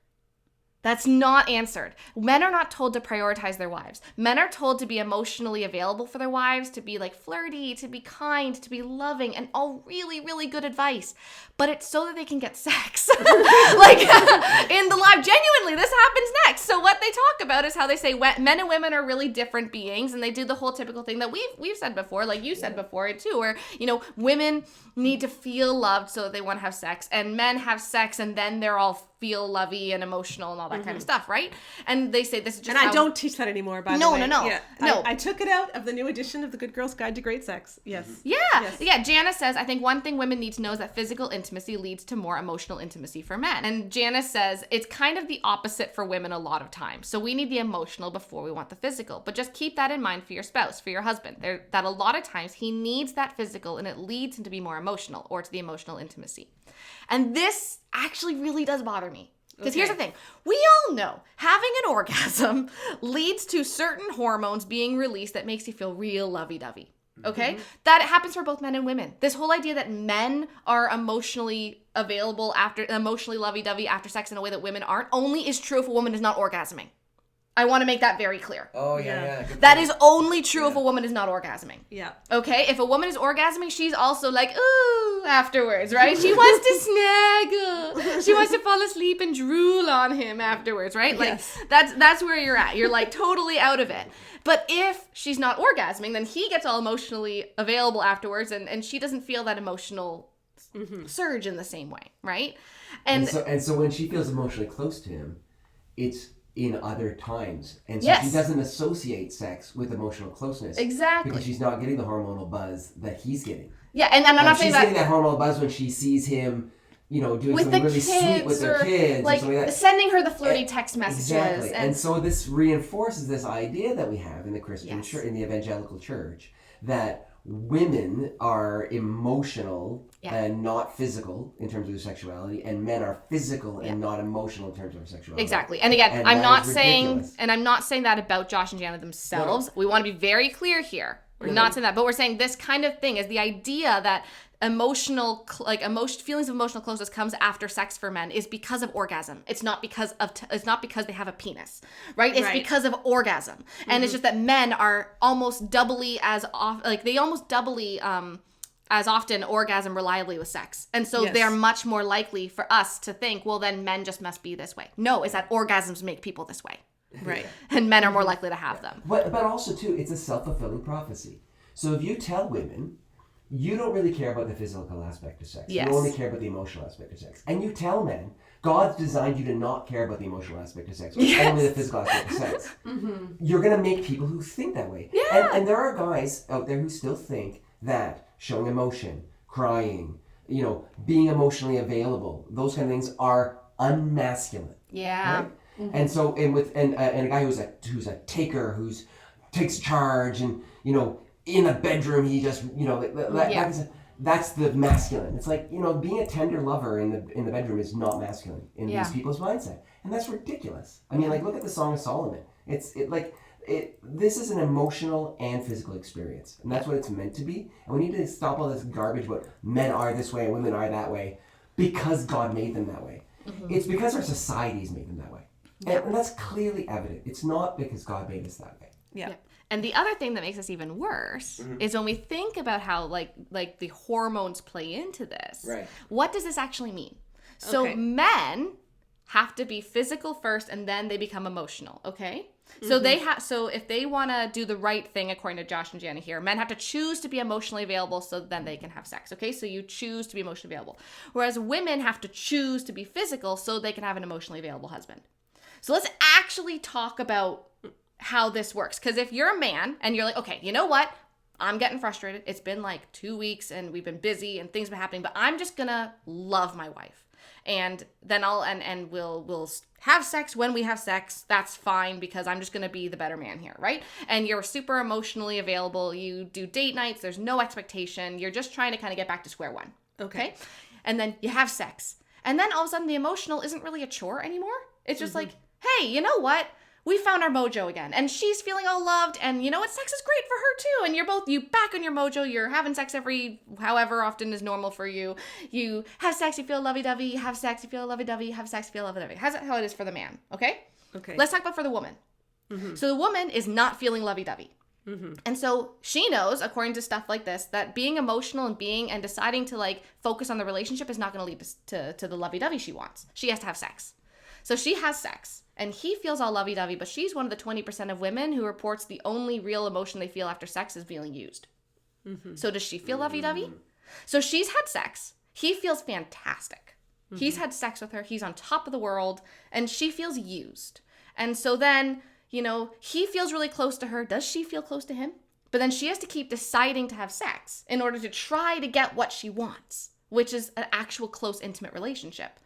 S2: That's not answered. Men are not told to prioritize their wives. Men are told to be emotionally available for their wives, to be flirty, to be kind, to be loving, and all really, really good advice. But it's so that they can get sex. In the live, genuinely, this happens next. So what they talk about is how they say men and women are really different beings, and they do the whole typical thing that we've said before, like you said before too, where, women need to feel loved so that they want to have sex, and men have sex and then they're all feel lovey and emotional and all that kind of stuff, right? And they say this is just
S1: I don't teach that anymore, by the way.
S2: No.
S1: Yeah,
S2: no.
S1: I took it out of the new edition of the Good Girl's Guide to Great Sex. Yes.
S2: Yeah.
S1: Yes.
S2: Yeah. Janice says, I think one thing women need to know is that physical intimacy leads to more emotional intimacy for men. And Janice says it's kind of the opposite for women a lot of times. So we need the emotional before we want the physical. But just keep that in mind for your spouse, for your husband. That a lot of times he needs that physical and it leads him to be more emotional, or to the emotional intimacy. And this actually really does bother me. Because here's the thing. We all know having an orgasm leads to certain hormones being released that makes you feel real lovey-dovey. Okay? That happens for both men and women. This whole idea that men are emotionally available emotionally lovey-dovey after sex in a way that women aren't, only is true if a woman is not orgasming. I want to make that very clear.
S3: Oh, yeah.
S2: That is only true if a woman is not orgasming.
S1: Yeah.
S2: Okay? If a woman is orgasming, she's also like, ooh, afterwards, right? She wants to snuggle. She wants to fall asleep and drool on him afterwards, right? Like,
S1: Yes.
S2: that's where you're at. You're like totally out of it. But if she's not orgasming, then he gets all emotionally available afterwards, and she doesn't feel that emotional surge in the same way, right?
S6: And so when she feels emotionally close to him, it's in other times. And so she doesn't associate sex with emotional closeness.
S2: Exactly.
S6: Because she's not getting the hormonal buzz that he's getting.
S2: Yeah, and I'm not saying
S6: she's getting that hormonal buzz when she sees him, doing
S2: with
S6: something
S2: the
S6: really sweet with their kids.
S2: like
S6: or something like that.
S2: sending her the flirty text messages.
S6: Exactly. And so this reinforces this idea that we have in the Christian church, in the evangelical church, that women are emotional and not physical in terms of their sexuality, and men are physical and not emotional in terms of their sexuality.
S2: Exactly. And again,
S6: and
S2: I'm not
S6: ridiculous.
S2: saying that about Josh and Jana themselves. No. We want to be very clear here. We're not saying that, but we're saying this kind of thing is the idea that feelings of emotional closeness comes after sex for men is because of orgasm. It's not because they have a penis, right? It's because of orgasm. And it's just that men are almost doubly as often orgasm reliably with sex. And so they're much more likely for us to think, well, then men just must be this way. No, it's that orgasms make people this way.
S1: Right.
S2: And men are more likely to have them.
S6: But also, too, it's a self-fulfilling prophecy. So if you tell women, you don't really care about the physical aspect of sex.
S2: Yes.
S6: You only care about the emotional aspect of sex. And you tell men, God's designed you to not care about the emotional aspect of sex, only the physical aspect of sex. You're going to make people who think that way.
S2: Yeah.
S6: And there are guys out there who still think that showing emotion, crying, being emotionally available, those kind of things are unmasculine.
S2: Yeah.
S6: Right? And so, and a guy who's a taker, who's takes charge, and in a bedroom he just that's the masculine. It's like being a tender lover in the bedroom is not masculine in these people's mindset, and that's ridiculous. I mean, look at the Song of Solomon. This is an emotional and physical experience, and that's what it's meant to be. And we need to stop all this garbage about men are this way and women are that way because God made them that way. It's because our society's made them that way. And that's clearly evident. It's not because God made us that way.
S1: Yeah.
S2: And the other thing that makes us even worse is when we think about how like the hormones play into this.
S3: Right.
S2: What does this actually mean? So men have to be physical first and then they become emotional, okay? So so if they want to do the right thing according to Josh and Jana here, men have to choose to be emotionally available so then they can have sex, okay? So you choose to be emotionally available. Whereas women have to choose to be physical so they can have an emotionally available husband. So let's actually talk about how this works. Because if you're a man and you're like, okay, you know what? I'm getting frustrated. It's been like 2 weeks and we've been busy and things have been happening, but I'm just gonna love my wife. And then we'll have sex when we have sex. That's fine because I'm just gonna be the better man here, right? And you're super emotionally available. You do date nights. There's no expectation. You're just trying to kind of get back to square one. Okay? And then you have sex. And then all of a sudden the emotional isn't really a chore anymore. It's just like, hey, you know what? We found our mojo again. And she's feeling all loved. And you know what? Sex is great for her too. And you back on your mojo. You're having sex however often is normal for you. You have sex, you feel lovey-dovey. You have sex, you feel lovey-dovey. You have sex, you feel lovey-dovey. How's that how it is for the man? Okay?
S1: Okay.
S2: Let's talk about for the woman. So the woman is not feeling lovey-dovey. And so she knows, according to stuff like this, that being emotional and deciding to focus on the relationship is not going to lead to the lovey-dovey she wants. She has to have sex. So she has sex, and he feels all lovey-dovey, but she's one of the 20% of women who reports the only real emotion they feel after sex is feeling used. So does she feel lovey-dovey? So she's had sex. He feels fantastic. He's had sex with her. He's on top of the world, and she feels used. And so then, he feels really close to her. Does she feel close to him? But then she has to keep deciding to have sex in order to try to get what she wants, which is an actual close, intimate relationship.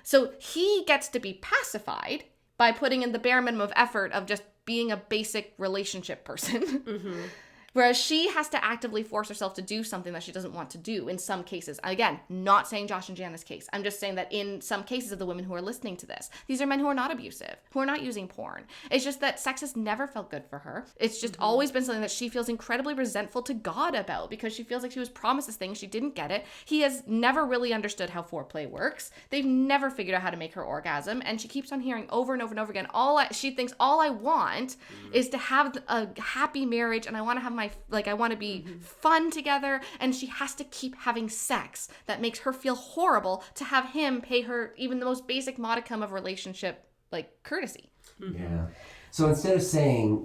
S2: So he gets to be pacified by putting in the bare minimum of effort of just being a basic relationship person. Whereas she has to actively force herself to do something that she doesn't want to do in some cases. Again, not saying Josh and Jana's case. I'm just saying that in some cases of the women who are listening to this, these are men who are not abusive, who are not using porn. It's just that sex has never felt good for her. It's just always been something that she feels incredibly resentful to God about because she feels like she was promised this thing, she didn't get it. He has never really understood how foreplay works. They've never figured out how to make her orgasm, and she keeps on hearing over and over and over again, she thinks all I want is to have a happy marriage, and I want to have I want to be fun together, and she has to keep having sex that makes her feel horrible to have him pay her even the most basic modicum of relationship courtesy.
S6: Yeah. So instead of saying,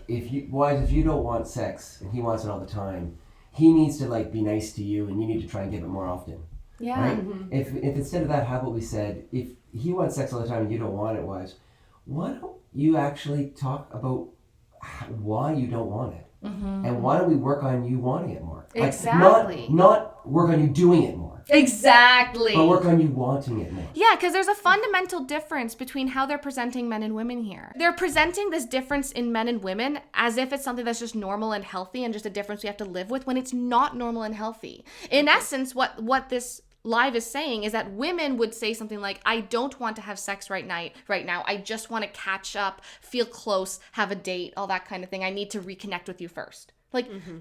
S6: if you don't want sex and he wants it all the time, he needs to be nice to you and you need to try and give it more often.
S2: Yeah.
S6: Right? If instead of that, how about we said, if he wants sex all the time and you don't want it, wives, why don't you actually talk about why you don't want it? And why don't we work on you wanting it more?
S2: Exactly.
S6: Not work on you doing it more.
S2: Exactly.
S6: But work on you wanting it more.
S2: Yeah, because there's a fundamental difference between how they're presenting men and women here. They're presenting this difference in men and women as if it's something that's just normal and healthy and just a difference we have to live with when it's not normal and healthy. In essence, what this live is saying is that women would say something like, I don't want to have sex right now. I just want to catch up, feel close, have a date, all that kind of thing. I need to reconnect with you first.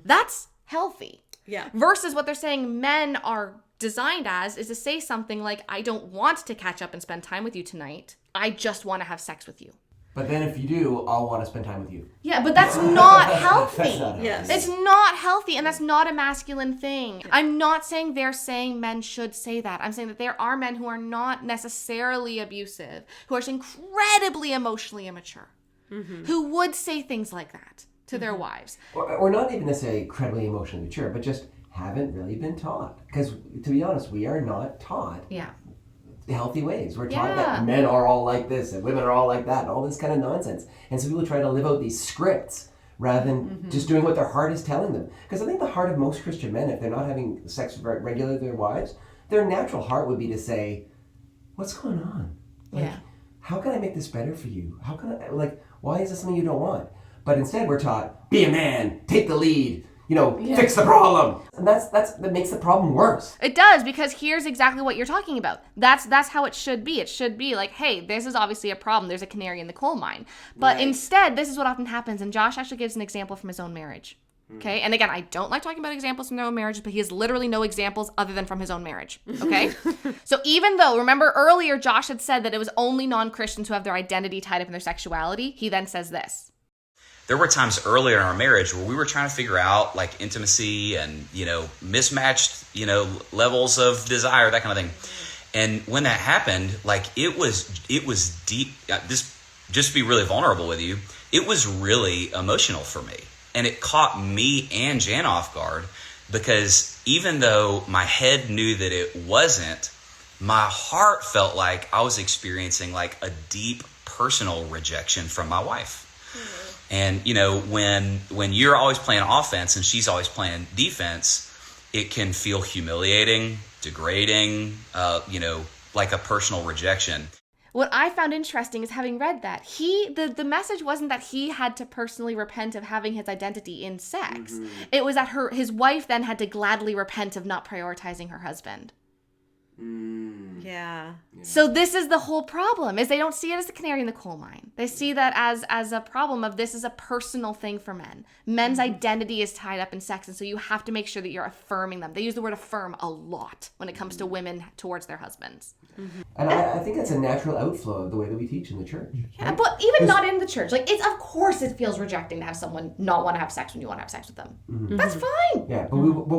S2: That's healthy.
S1: Yeah.
S2: Versus what they're saying men are designed as is to say something like, I don't want to catch up and spend time with you tonight. I just want to have sex with you.
S6: But then if you do, I'll want to spend time with you.
S2: Yeah, but that's not healthy.
S6: That's not healthy.
S1: Yes.
S2: It's not healthy, and that's not a masculine thing. I'm not saying they're saying men should say that. I'm saying that there are men who are not necessarily abusive, who are incredibly emotionally immature, who would say things like that to their wives.
S6: Or not even necessarily incredibly emotionally mature, but just haven't really been taught. Because to be honest, we are not taught healthy ways. We're taught that men are all like this and women are all like that and all this kind of nonsense. And so people try to live out these scripts rather than just doing what their heart is telling them. Because I think the heart of most Christian men, if they're not having sex regularly with their wives, their natural heart would be to say, what's going on? How can I make this better for you? How can I, why is this something you don't want? But instead we're taught, be a man, take the lead, fix the problem. And that makes the problem worse.
S2: It does, because here's exactly what you're talking about. That's how it should be. It should be like, hey, this is obviously a problem. There's a canary in the coal mine. But instead, this is what often happens. And Josh actually gives an example from his own marriage. Okay? And again, I don't like talking about examples from their own marriages, but he has literally no examples other than from his own marriage. Okay? So even though, remember earlier, Josh had said that it was only non-Christians who have their identity tied up in their sexuality, he then says this.
S5: There were times earlier in our marriage where we were trying to figure out intimacy and, mismatched, levels of desire, that kind of thing. And when that happened, it was deep. Just to be really vulnerable with you, it was really emotional for me. And it caught me and Jan off guard because even though my head knew that it wasn't, my heart felt like I was experiencing a deep personal rejection from my wife. And, when you're always playing offense and she's always playing defense, it can feel humiliating, degrading, like a personal rejection.
S2: What I found interesting is having read that, the message wasn't that he had to personally repent of having his identity in sex. It was that his wife then had to gladly repent of not prioritizing her husband.
S1: Yeah.
S2: So this is the whole problem, is they don't see it as a canary in the coal mine. They see that as a problem of this is a personal thing for men. Men's identity is tied up in sex, and so you have to make sure that you're affirming them. They use the word affirm a lot when it comes to women towards their husbands.
S6: And I think that's a natural outflow of the way that we teach in the church.
S2: Yeah, right? But even not in the church. It's of course it feels rejecting to have someone not want to have sex when you want to have sex with them. That's fine.
S6: Yeah, but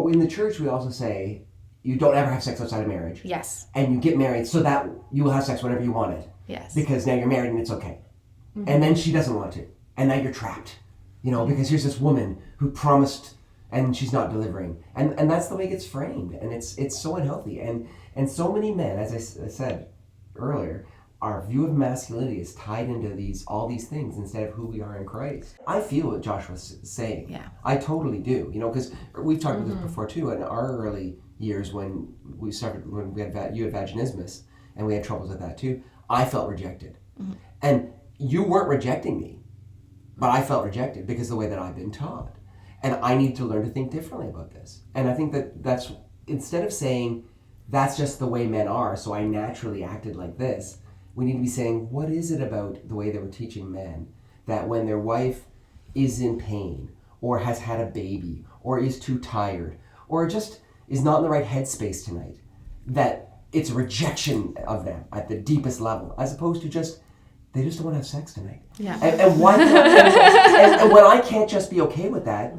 S6: in the church we also say, you don't ever have sex outside of marriage.
S2: Yes.
S6: And you get married so that you will have sex whenever you want it.
S2: Yes.
S6: Because now you're married and it's okay. And then she doesn't want to. And now you're trapped. Because here's this woman who promised and she's not delivering. And that's the way it gets framed. And it's so unhealthy. And so many men, as I said earlier, our view of masculinity is tied into all these things instead of who we are in Christ. I feel what Josh was saying.
S2: Yeah.
S6: I totally do. Because we've talked about this before too. In our early years when you had vaginismus and we had troubles with that too, I felt rejected. And you weren't rejecting me, but I felt rejected because of the way that I've been taught. And I need to learn to think differently about this. And I think that's, instead of saying, that's just the way men are, so I naturally acted like this, we need to be saying, what is it about the way that we're teaching men that when their wife is in pain, or has had a baby, or is too tired, or just is not in the right headspace tonight, that it's a rejection of them at the deepest level, as opposed to just, they just don't want to have sex tonight.
S2: Yeah.
S6: And why can't, and when I can't just be okay with that,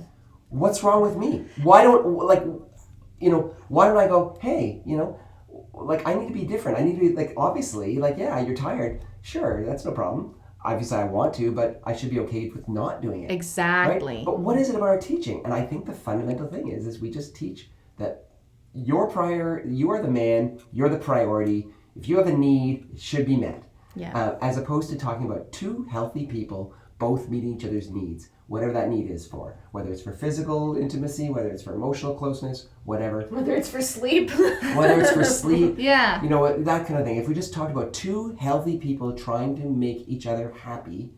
S6: what's wrong with me? Why don't, why don't I go, hey, I need to be different. I need to be, obviously, yeah, you're tired. Sure, that's no problem. Obviously, I want to, but I should be okay with not doing it.
S2: Exactly.
S6: Right? But what is it about our teaching? And I think the fundamental thing is we just teach that you are the man, you're the priority. If you have a need, it should be met.
S2: Yeah.
S6: As opposed to talking about two healthy people both meeting each other's needs, whatever that need is for, whether it's for physical intimacy, whether it's for emotional closeness, whatever.
S2: Whether it's for sleep.
S6: Whether it's for sleep.
S2: Yeah.
S6: That kind of thing. If we just talked about two healthy people trying to make each other happy,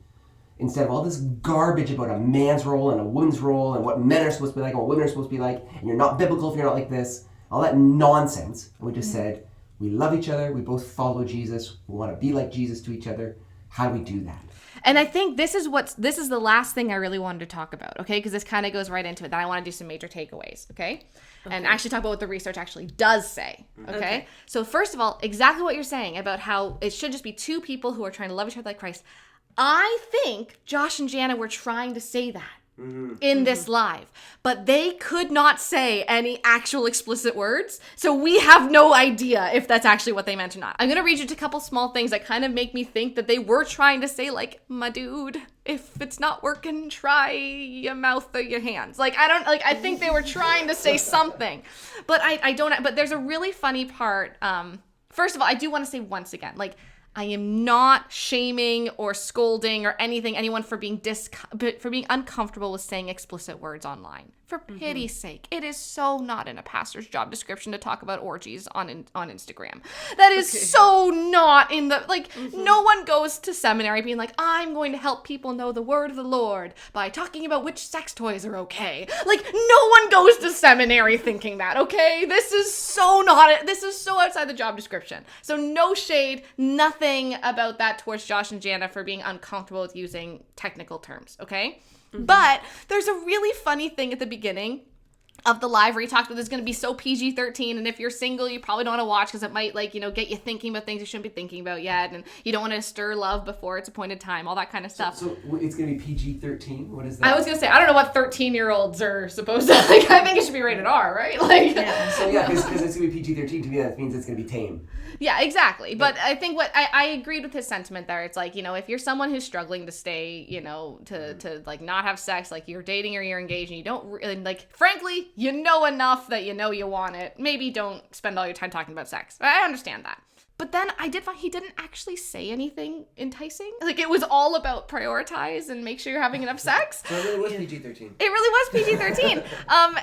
S6: instead of all this garbage about a man's role and a woman's role and what men are supposed to be like and what women are supposed to be like, and you're not biblical if you're not like this, all that nonsense. And we just said, we love each other, we both follow Jesus, we want to be like Jesus to each other. How do we do that?
S2: And I think this is the last thing I really wanted to talk about, okay? Because this kind of goes right into it. Then I want to do some major takeaways, okay? And actually talk about what the research actually does say, okay? So first of all, exactly what you're saying about how it should just be two people who are trying to love each other like Christ. I think Josh and Jana were trying to say that in this live, but they could not say any actual explicit words, so we have no idea if that's actually what they meant or not. I'm gonna read you a couple small things that kind of make me think that they were trying to say, my dude, if it's not working, try your mouth or your hands. I think they were trying to say something, but I don't. But there's a really funny part. First of all, I do want to say once again, I am not shaming or scolding or anyone for being uncomfortable with saying explicit words online. For pity's sake, it is so not in a pastor's job description to talk about orgies on Instagram. That is so not in the, no one goes to seminary being like, I'm going to help people know the word of the Lord by talking about which sex toys are okay. No one goes to seminary thinking that, okay? This is so outside the job description. So no shade, nothing about that towards Josh and Jana for being uncomfortable with using technical terms, okay? But there's a really funny thing at the beginning of the live where he talked about this is going to be so PG-13, and if you're single, you probably don't want to watch because it might, get you thinking about things you shouldn't be thinking about yet, and you don't want to stir love before its appointed time, all that kind of stuff.
S6: So it's going to be PG-13? What is that?
S2: I was going to say, I don't know what 13-year-olds are supposed to, I think it should be rated R, right?
S6: So yeah, because it's going to be PG-13, to me that means it's going to be tame.
S2: Yeah, exactly. But I think I agreed with his sentiment there. It's if you're someone who's struggling to stay, to not have sex, you're dating or you're engaged and you don't really, frankly, you know enough that you know you want it. Maybe don't spend all your time talking about sex. I understand that. But then I did find he didn't actually say anything enticing. It was all about prioritize and make sure you're having enough sex.
S3: So it really was PG-13.
S2: It really was PG-13.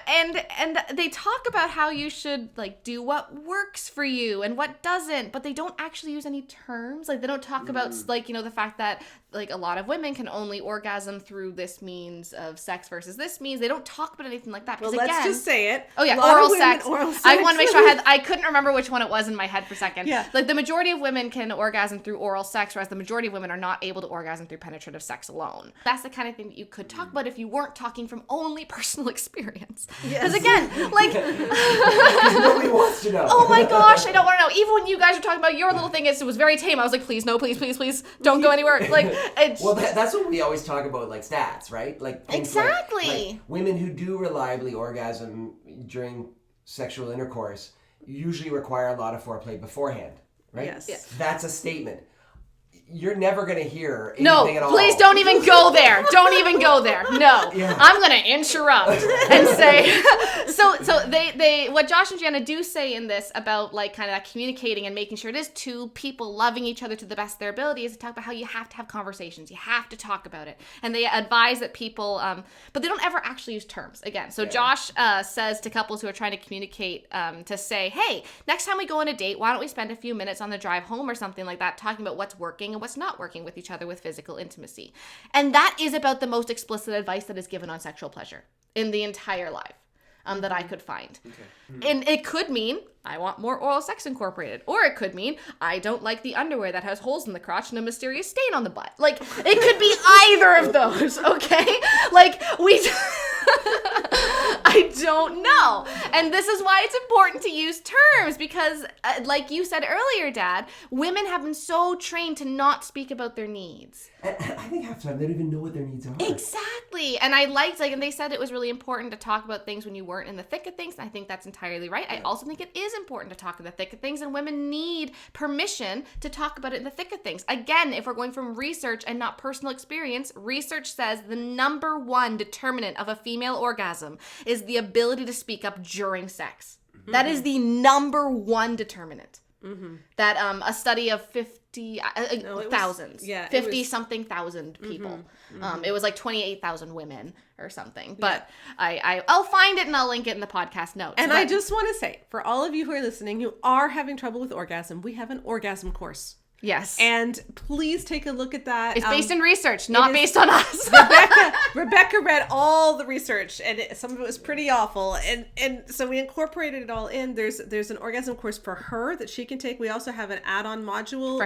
S2: And they talk about how you should do what works for you and what doesn't, but they don't actually use any terms. They don't talk about the fact that a lot of women can only orgasm through this means of sex versus this means. They don't talk about anything like that.
S1: Well, let's just say it.
S2: Oh yeah, oral sex. I want to make sure I couldn't remember which one it was in my head for a second.
S1: Yeah.
S2: The majority of women can orgasm through oral sex, whereas the majority of women are not able to orgasm through penetrative sex alone. That's the kind of thing that you could talk about if you weren't talking from only personal experience. Because again,
S6: nobody wants to know.
S2: Oh my gosh, I don't want to know. Even when you guys were talking about your little thing, it was very tame. I was like, please, no, please, don't go anywhere.
S6: Well, that's what we always talk about, stats, right?
S2: Exactly.
S6: Women who do reliably orgasm during sexual intercourse usually require a lot of foreplay beforehand, right?
S1: Yes.
S6: That's a statement. You're never going to hear anything at all.
S2: No, please don't even go there. Don't even go there. No. Yeah. I'm going to interrupt and say, so they what Josh and Jana do say in this about kind of that communicating and making sure it is two people loving each other to the best of their ability is to talk about how you have to have conversations. You have to talk about it. And they advise that people, but they don't ever actually use terms again. So Josh says to couples who are trying to communicate to say, hey, next time we go on a date, why don't we spend a few minutes on the drive home or something like that talking about what's working and what's not working with each other with physical intimacy. And that is about the most explicit advice that is given on sexual pleasure. in the entire life that I could find. And it could mean I want more oral sex incorporated. Or it could mean I don't like the underwear that has holes in the crotch and a mysterious stain on the butt. Like, it could be either of those, okay? Like, I don't know. And this is why it's important to use terms because, like you said earlier, Dad, women have been so trained to not speak about their needs.
S6: And I think half the time they don't even know what their needs are.
S2: Exactly. And I liked, and they said it was really important to talk about things when you weren't in the thick of things. And I think that's entirely right. I also think it is important to talk in the thick of things, and women need permission to talk about it in the thick of things. Again, if we're going from research and not personal experience, research says the number one determinant of a female orgasm is the ability to speak up during sex. Mm-hmm. That is the number one determinant. Mm-hmm. That a study of 50-something thousand people. Mm-hmm. Mm-hmm. It was like 28,000 women or something. But I'll find it and I'll link it in the podcast notes.
S1: And I just want to say, for all of you who are listening who are having trouble with orgasm, we have an orgasm course.
S2: Yes.
S1: And please take a look at that.
S2: It's based in research, not based on us.
S1: Rebecca read all the research, and some of it was pretty awful. And so we incorporated it all in. There's an orgasm course for her that she can take. We also have an add-on module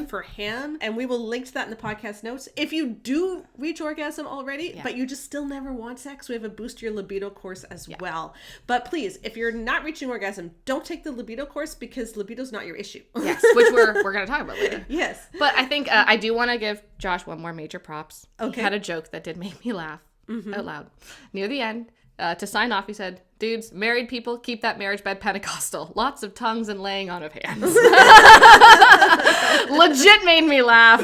S1: for him. And we will link to that in the podcast notes. If you do reach orgasm already, but you just still never want sex, we have a Boost Your Libido course as well. But please, if you're not reaching orgasm, don't take the libido course because libido's not your issue.
S2: Yes, which we're going to talk about later.
S1: Yes.
S2: But I think I do want to give Josh one more major props.
S1: Okay.
S2: He had a joke that did make me laugh out loud. Near the end, to sign off, he said, "Dudes, married people, keep that marriage bed Pentecostal. Lots of tongues and laying on of hands." Legit made me laugh.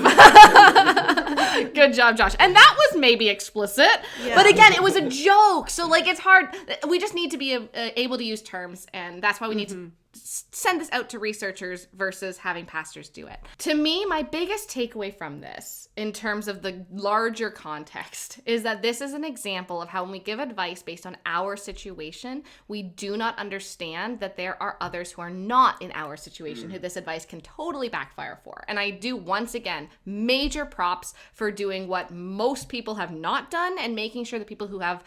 S2: Good job, Josh. And that was maybe explicit. Yeah. But again, it was a joke. So, like, it's hard. We just need to be able to use terms. And that's why we need to send this out to researchers versus having pastors do it. To me, my biggest takeaway from this, in terms of the larger context, is that this is an example of how when we give advice based on our situation, we do not understand that there are others who are not in our situation who this advice can totally backfire for. And I do, once again, major props for doing what most people have not done and making sure that people who have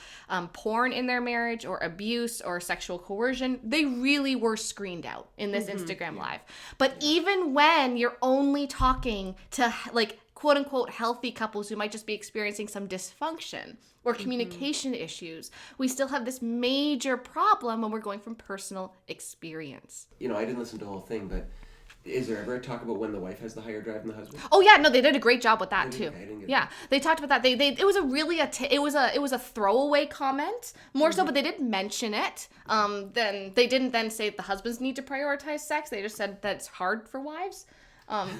S2: porn in their marriage or abuse or sexual coercion, they really were screened out in this Instagram live. But even when you're only talking to like quote unquote healthy couples who might just be experiencing some dysfunction or communication issues, we still have this major problem when we're going from personal experience.
S3: You know, I didn't listen to the whole thing, but is there ever a talk about when the wife has the higher drive than the husband?
S2: Oh yeah, no, they did a great job with that too. Yeah, they talked about that. It was a really it was a throwaway comment more so, but they did mention it. Then they didn't then say the husbands need to prioritize sex. They just said that it's hard for wives. Because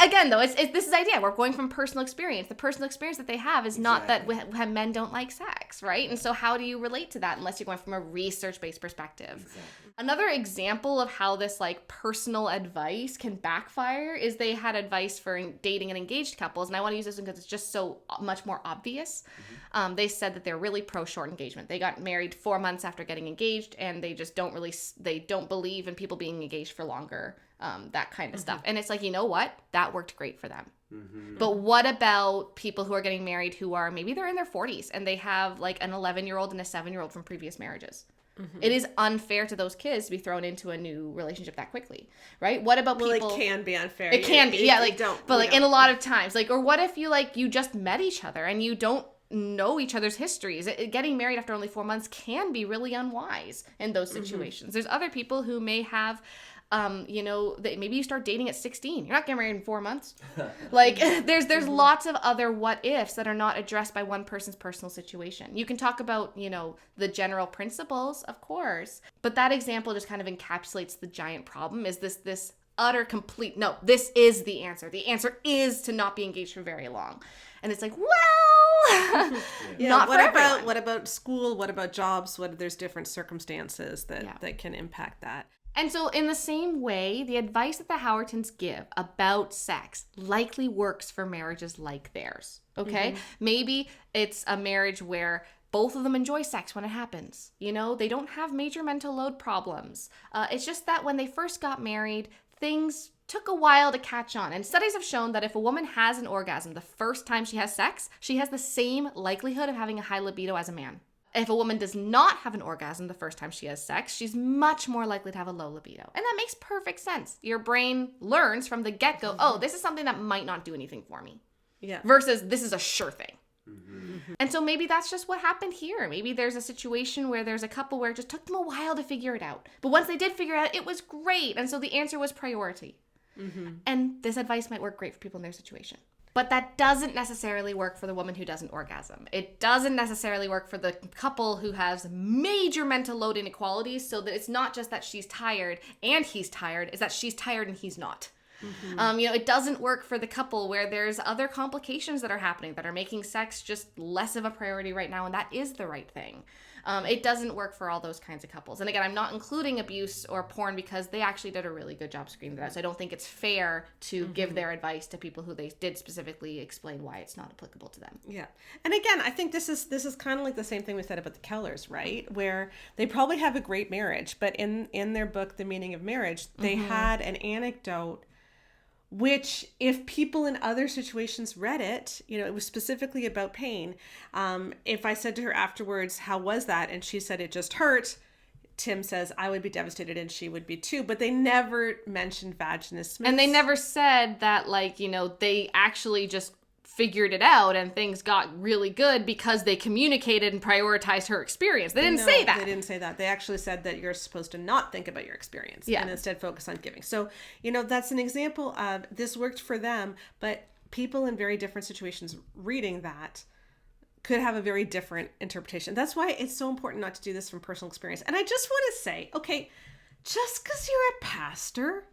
S2: again, though, it's this is the idea. We're going from personal experience. The personal experience that they have is not that men don't like sex, right? And so how do you relate to that unless you're going from a research-based perspective? Exactly. Another example of how this like personal advice can backfire is they had advice for dating and engaged couples, and I want to use this one because it's just so much more obvious. They said that they're really pro short engagement. They got married 4 months after getting engaged, and they just don't believe in people being engaged for longer. That kind of stuff. And it's like, you know what? That worked great for them. But what about people who are getting married who are maybe they're in their 40s and they have like an 11-year-old and a 7-year-old from previous marriages? It is unfair to those kids to be thrown into a new relationship that quickly, right? What about people?
S1: Well, it can be unfair.
S2: It can be, yeah. Like, in a lot of times, like, or what if you just met each other and you don't know each other's histories? Getting married after only 4 months can be really unwise in those situations. There's other people who may have maybe you start dating at 16. You're not getting married in 4 months. Like, there's lots of other what ifs that are not addressed by one person's personal situation. You can talk about, the general principles, of course, but that example just kind of encapsulates the giant problem is this utter complete, no, this is the answer. The answer is to not be engaged for very long. And it's like, well, not for everyone.
S1: What about school? What about jobs? There's different circumstances that can impact that.
S2: And so in the same way, the advice that the Howertons give about sex likely works for marriages like theirs, okay? Maybe it's a marriage where both of them enjoy sex when it happens. They don't have major mental load problems. It's just that when they first got married, things took a while to catch on. And studies have shown that if a woman has an orgasm the first time she has sex, she has the same likelihood of having a high libido as a man. If a woman does not have an orgasm the first time she has sex, she's much more likely to have a low libido. And that makes perfect sense. Your brain learns from the get-go, oh, this is something that might not do anything for me.
S1: Yeah.
S2: Versus this is a sure thing. And so maybe that's just what happened here. Maybe there's a situation where there's a couple where it just took them a while to figure it out. But once they did figure it out, it was great. And so the answer was priority. And this advice might work great for people in their situation. But that doesn't necessarily work for the woman who doesn't orgasm. It doesn't necessarily work for the couple who has major mental load inequalities, so that it's not just that she's tired and he's tired, it's that she's tired and he's not. It doesn't work for the couple where there's other complications that are happening that are making sex just less of a priority right now, and that is the right thing. It doesn't work for all those kinds of couples. And again, I'm not including abuse or porn because they actually did a really good job screening that out. So I don't think it's fair to give their advice to people who they did specifically explain why it's not applicable to them.
S1: Yeah. And again, I think this is kind of like the same thing we said about the Kellers, right? Where they probably have a great marriage, but in their book, The Meaning of Marriage, they had an anecdote which if people in other situations read it, it was specifically about pain. If I said to her afterwards, how was that? And she said, it just hurt. Tim says, I would be devastated and she would be too. But they never mentioned vaginismus.
S2: And they never said that, they actually just figured it out and things got really good because they communicated and prioritized her experience. They didn't say that.
S1: They didn't say that. They actually said that you're supposed to not think about your experience and instead focus on giving. So, that's an example of this worked for them, but people in very different situations reading that could have a very different interpretation. That's why it's so important not to do this from personal experience. And I just want to say, okay, just because you're a pastor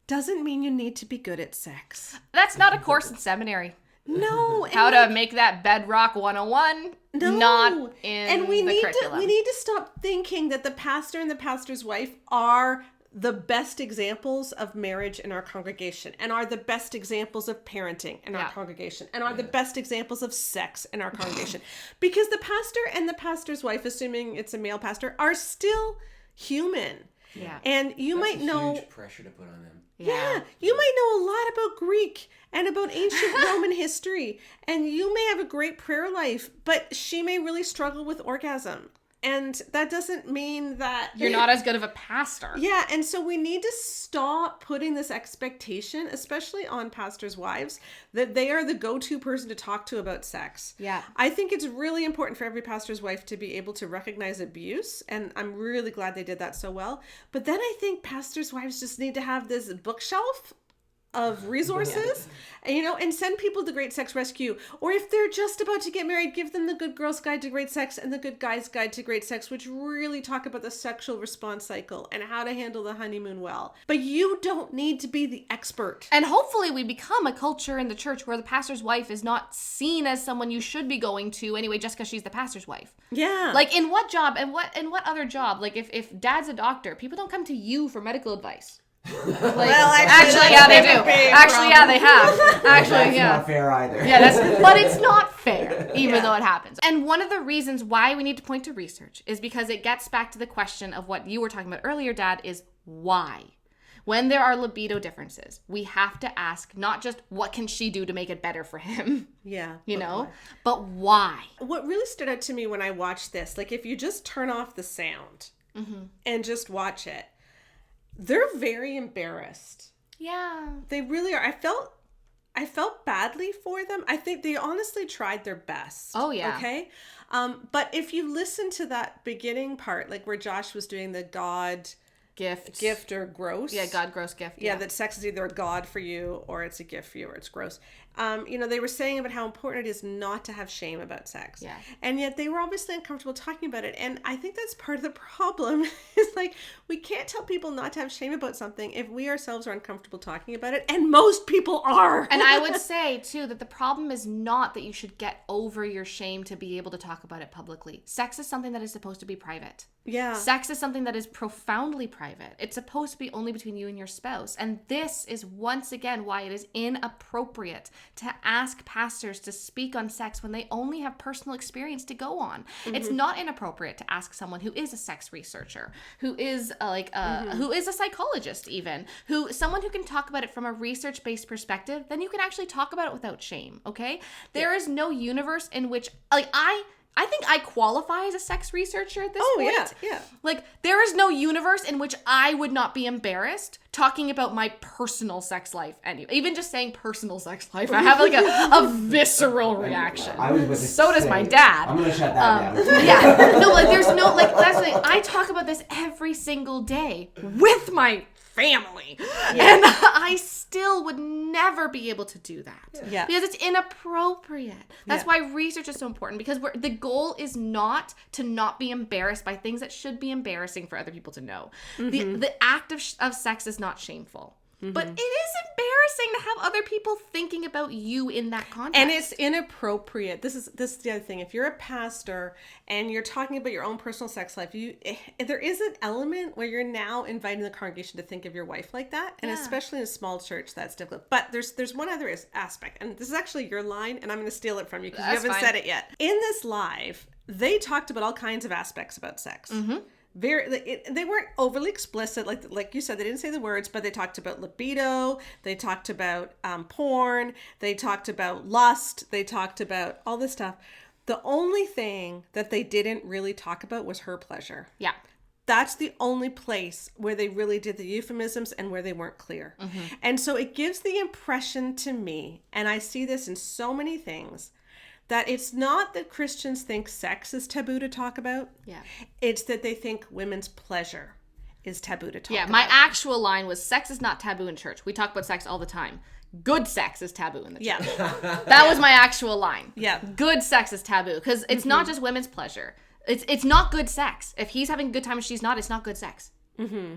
S1: doesn't mean you need to be good at sex.
S2: That's not a course in seminary.
S1: No.
S2: How to make that bedrock 101?
S1: No.
S2: Not in the curriculum.
S1: We need to stop thinking that the pastor and the pastor's wife are the best examples of marriage in our congregation and are the best examples of parenting in our congregation and are the best examples of sex in our congregation. Because the pastor and the pastor's wife, assuming it's a male pastor, are still human.
S2: Yeah.
S1: And you might know
S3: huge pressure to put on them.
S1: Yeah, you might know a lot about Greek and about ancient Roman history, and you may have a great prayer life, but she may really struggle with orgasm. And that doesn't mean that
S2: you're not as good of a pastor.
S1: Yeah, and so we need to stop putting this expectation, especially on pastors' wives, that they are the go-to person to talk to about sex.
S2: Yeah.
S1: I think it's really important for every pastor's wife to be able to recognize abuse, and I'm really glad they did that so well. But then I think pastors' wives just need to have this bookshelf of resources, and send people to Great Sex Rescue. Or if they're just about to get married, give them the Good Girl's Guide to Great Sex and the Good Guy's Guide to Great Sex, which really talk about the sexual response cycle and how to handle the honeymoon well. But you don't need to be the expert.
S2: And hopefully we become a culture in the church where the pastor's wife is not seen as someone you should be going to anyway just because she's the pastor's wife.
S1: Yeah.
S2: Like in what job and what other job? Like if dad's a doctor, people don't come to you for medical advice. Actually, yeah, they do. Actually, yeah, they have. Actually, yeah.
S6: That's not fair either.
S2: Yeah, but it's not fair, even though it happens. And one of the reasons why we need to point to research is because it gets back to the question of what you were talking about earlier, Dad, is why? When there are libido differences, we have to ask not just what can she do to make it better for him?
S1: Yeah.
S2: But why?
S1: What really stood out to me when I watched this, if you just turn off the sound and just watch it, they're very embarrassed.
S2: Yeah.
S1: They really are. I felt badly for them. I think they honestly tried their best.
S2: Oh, yeah.
S1: Okay? But if you listen to that beginning part, where Josh was doing the God gift or gross.
S2: Yeah, God gross gift.
S1: Yeah, that sex is either a God for you or it's a gift for you or it's gross. They were saying about how important it is not to have shame about sex.
S2: Yeah.
S1: And yet they were obviously uncomfortable talking about it. And I think that's part of the problem is we can't tell people not to have shame about something if we ourselves are uncomfortable talking about it. And most people are.
S2: And I would say too that the problem is not that you should get over your shame to be able to talk about it publicly. Sex is something that is supposed to be private.
S1: Yeah.
S2: Sex is something that is profoundly private. It's supposed to be only between you and your spouse. And this is once again why it is inappropriate to ask pastors to speak on sex when they only have personal experience to go on. It's not inappropriate to ask someone who is a sex researcher, who is who is a psychologist even, someone who can talk about it from a research-based perspective. Then you can actually talk about it without shame, okay? There is no universe in which, like, I think I qualify as a sex researcher at this point.
S1: Yeah.
S2: Like, there is no universe in which I would not be embarrassed talking about my personal sex life. Anyway, even just saying personal sex life, I have like a visceral reaction. So does my dad.
S6: I'm gonna shut that down.
S2: Yeah. No, like, there's no, like, that's the thing. I talk about this every single day with my family. Yeah. And I still would never be able to do that.
S1: Yeah.
S2: Because it's inappropriate. That's why research is so important, because the goal is not to not be embarrassed by things that should be embarrassing for other people to know. The act of sex is not shameful. But it is embarrassing to have other people thinking about you in that context.
S1: And it's inappropriate. This is the other thing. If you're a pastor and you're talking about your own personal sex life, there is an element where you're now inviting the congregation to think of your wife like that. And especially in a small church, that's difficult. But there's one other aspect. And this is actually your line, and I'm going to steal it from you because you haven't said it yet. In this live, they talked about all kinds of aspects about sex. They weren't overly explicit, like you said. They didn't say the words, but they talked about libido. They talked about porn. They talked about lust. They talked about all this stuff. The only thing that they didn't really talk about was her pleasure.
S2: Yeah.
S1: That's the only place where they really did the euphemisms and where they weren't clear. And so it gives the impression to me, and I see this in so many things, that it's not that Christians think sex is taboo to talk about. Yeah. It's that they think women's pleasure is taboo to talk about.
S2: Yeah, my actual line was, sex is not taboo in church. We talk about sex all the time. Good sex is taboo in the church. Yeah. That was my actual line.
S1: Yeah.
S2: Good sex is taboo. Because it's not just women's pleasure. It's not good sex. If he's having a good time and she's not, it's not good sex.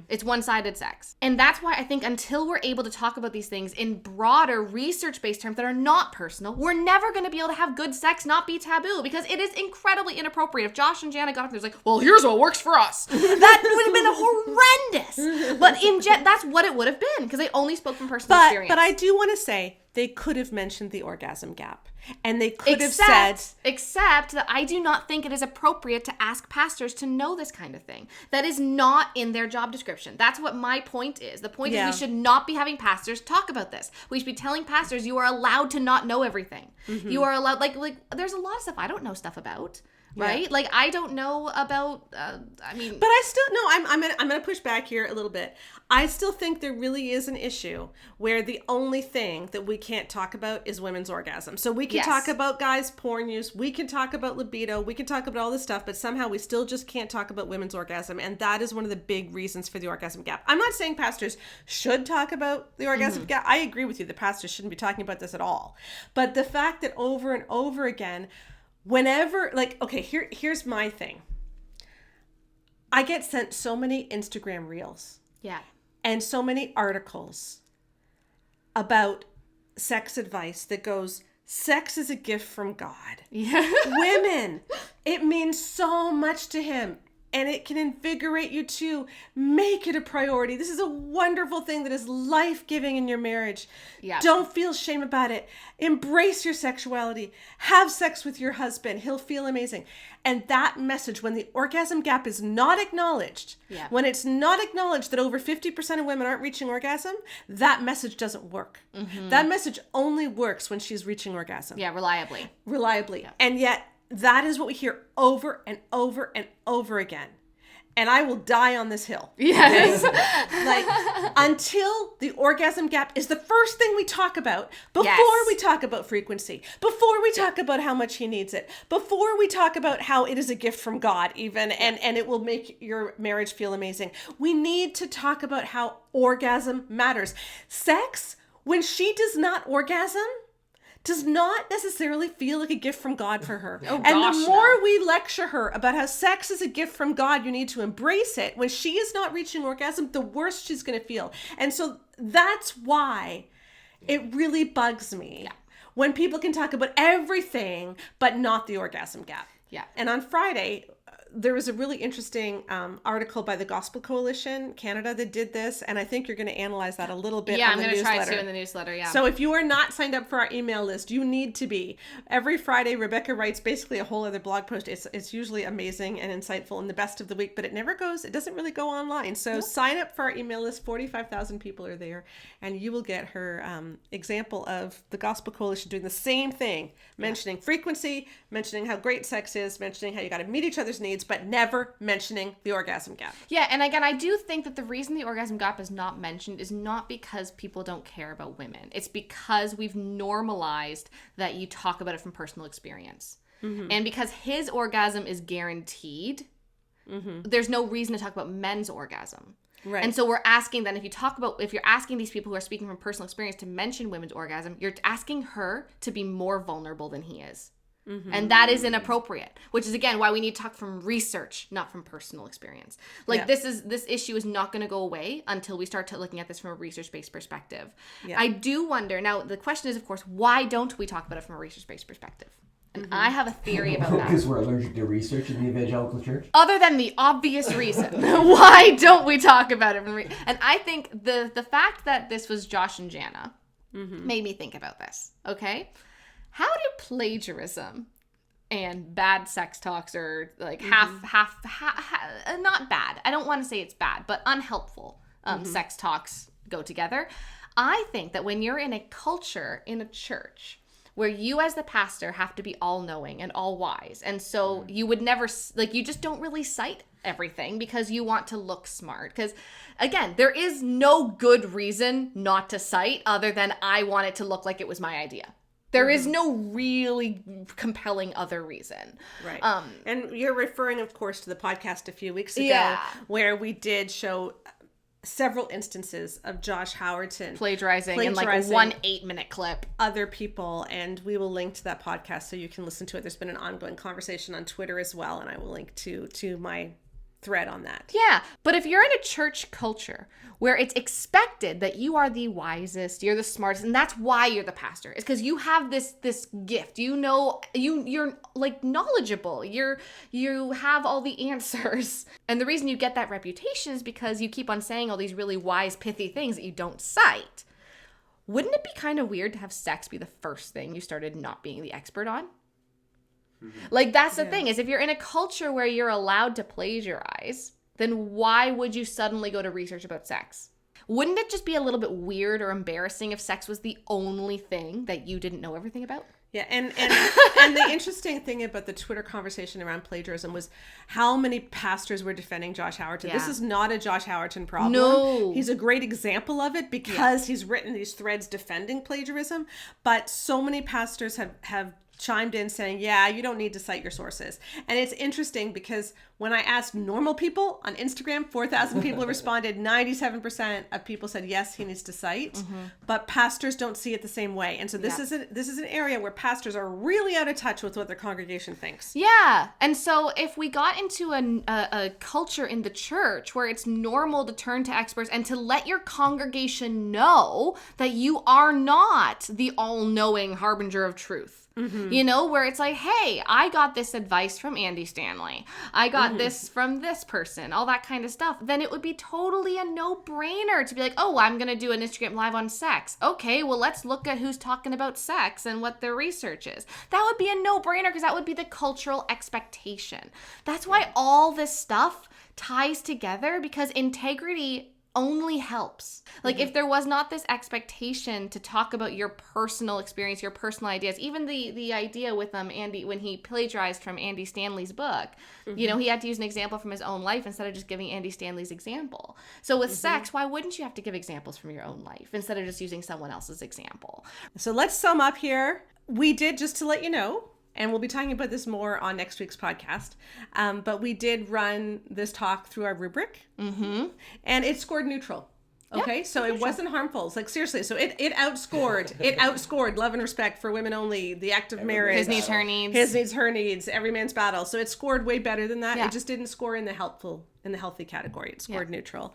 S2: It's one-sided sex. And that's why I think until we're able to talk about these things in broader research-based terms that are not personal, we're never going to be able to have good sex not be taboo, because it is incredibly inappropriate. If Josh and Jana got up there and was like, well, here's what works for us, that would have been horrendous. But that's what it would have been, because they only spoke from personal experience.
S1: But I do want to say, they could have mentioned the orgasm gap. And they could have said...
S2: Except that I do not think it is appropriate to ask pastors to know this kind of thing. That is not in their job description. That's what my point is. The point is we should not be having pastors talk about this. We should be telling pastors you are allowed to not know everything. You are allowed... Like there's a lot of stuff I don't know stuff about. Right? Yeah. Like, I don't know about, But
S1: I still, no, I'm gonna push back here a little bit. I still think there really is an issue where the only thing that we can't talk about is women's orgasm. So we can talk about guys' porn use, we can talk about libido, we can talk about all this stuff, but somehow we still just can't talk about women's orgasm. And that is one of the big reasons for the orgasm gap. I'm not saying pastors should talk about the orgasm gap. I agree with you. The pastors shouldn't be talking about this at all. But the fact that over and over again, whenever, like, okay, here's my thing. I get sent so many Instagram reels. Yeah. And so many articles about sex advice that goes, sex is a gift from God. Yeah. Women, it means so much to him. And it can invigorate you too. Make it a priority. This is a wonderful thing that is life-giving in your marriage. Yeah. Don't feel shame about it. Embrace your sexuality. Have sex with your husband. He'll feel amazing. And that message, when the orgasm gap is not acknowledged, when it's not acknowledged that over 50% of women aren't reaching orgasm, that message doesn't work. That message only works when she's reaching orgasm.
S2: Yeah, reliably.
S1: Yeah. And yet, that is what we hear over and over and over again. And I will die on this hill. Yes. Like, until the orgasm gap is the first thing we talk about before we talk about frequency, before we talk about how much he needs it, before we talk about how it is a gift from God even, and it will make your marriage feel amazing. We need to talk about how orgasm matters. Sex, when she does not orgasm, does not necessarily feel like a gift from God for her. And the more we lecture her about how sex is a gift from God, you need to embrace it. When she is not reaching orgasm, the worse she's going to feel. And so that's why it really bugs me when people can talk about everything, but not the orgasm gap. Yeah. And on Friday, there was a really interesting article by the Gospel Coalition Canada that did this, and I think you're going to analyze that a little bit.
S2: Yeah,
S1: on
S2: I'm
S1: the
S2: going to try
S1: newsletter.
S2: to in the newsletter. Yeah.
S1: So if you are not signed up for our email list, you need to be. Every Friday, Rebecca writes basically a whole other blog post. It's usually amazing and insightful and the best of the week, but it doesn't really go online. So sign up for our email list. 45,000 people are there, and you will get her example of the Gospel Coalition doing the same thing, mentioning frequency, mentioning how great sex is, mentioning how you got to meet each other's needs, but never mentioning the orgasm gap.
S2: Yeah, and again, I do think that the reason the orgasm gap is not mentioned is not because people don't care about women. It's because we've normalized that you talk about it from personal experience. And because his orgasm is guaranteed, there's no reason to talk about men's orgasm.
S1: Right.
S2: And so we're asking then, if you're asking these people who are speaking from personal experience to mention women's orgasm, you're asking her to be more vulnerable than he is. And that is inappropriate, which is, again, why we need to talk from research, not from personal experience. Like, this issue is not going to go away until we start looking at this from a research-based perspective. Yeah. I do wonder, now, the question is, of course, why don't we talk about it from a research-based perspective? And I have a theory about that.
S6: Because we're allergic to research in the evangelical church?
S2: Other than the obvious reason, why don't we talk about it? And I think the fact that this was Josh and Jana made me think about this, okay? How do plagiarism and bad sex talks, or like half, not bad, I don't want to say it's bad, but unhelpful sex talks go together? I think that when you're in a culture, in a church, where you as the pastor have to be all-knowing and all-wise, and so you would never, like, you just don't really cite everything because you want to look smart. Because, again, there is no good reason not to cite other than I want it to look like it was my idea. There is no really compelling other reason.
S1: Right. And you're referring, of course, to the podcast a few weeks ago where we did show several instances of Josh Howerton
S2: plagiarizing in like a 1 8-minute clip.
S1: Other people, and we will link to that podcast so you can listen to it. There's been an ongoing conversation on Twitter as well, and I will link to my thread on that.
S2: Yeah, but if you're in a church culture where it's expected that you are the wisest, you're the smartest, and that's why you're the pastor, it's because you have this gift. You know, you're like knowledgeable. You have all the answers. And the reason you get that reputation is because you keep on saying all these really wise, pithy things that you don't cite. Wouldn't it be kind of weird to have sex be the first thing you started not being the expert on? Like, that's the thing, is if you're in a culture where you're allowed to plagiarize, then why would you suddenly go to research about sex? Wouldn't it just be a little bit weird or embarrassing if sex was the only thing that you didn't know everything about?
S1: Yeah, and the interesting thing about the Twitter conversation around plagiarism was how many pastors were defending Josh Howerton. Yeah. This is not a Josh Howerton problem.
S2: No.
S1: He's a great example of it because he's written these threads defending plagiarism, but so many pastors have chimed in saying, yeah, you don't need to cite your sources. And it's interesting because when I asked normal people on Instagram, 4,000 people responded, 97% of people said, yes, he needs to cite, but pastors don't see it the same way. And so this is an area where pastors are really out of touch with what their congregation thinks.
S2: Yeah. And so if we got into a culture in the church where it's normal to turn to experts and to let your congregation know that you are not the all-knowing harbinger of truth. You know, where it's like, hey, I got this advice from Andy Stanley. I got this from this person, all that kind of stuff. Then it would be totally a no-brainer to be like, oh, I'm going to do an Instagram live on sex. Okay, well, let's look at who's talking about sex and what their research is. That would be a no-brainer because that would be the cultural expectation. That's why all this stuff ties together, because integrity only helps. Like, if there was not this expectation to talk about your personal experience, your personal ideas, even the idea with Andy, when he plagiarized from Andy Stanley's book, you know, he had to use an example from his own life instead of just giving Andy Stanley's example. So with sex, why wouldn't you have to give examples from your own life instead of just using someone else's example?
S1: So let's sum up here. We did, just to let you know, and we'll be talking about this more on next week's podcast. But we did run this talk through our rubric. And it scored neutral. Okay, so it wasn't harmful. It's like, seriously, so it outscored Love and Respect, For Women Only, The Act of Marriage,
S2: His Needs, Her Needs,
S1: His Needs, Her Needs, Every Man's Battle. So it scored way better than that. It just didn't score in the healthy category. It scored neutral.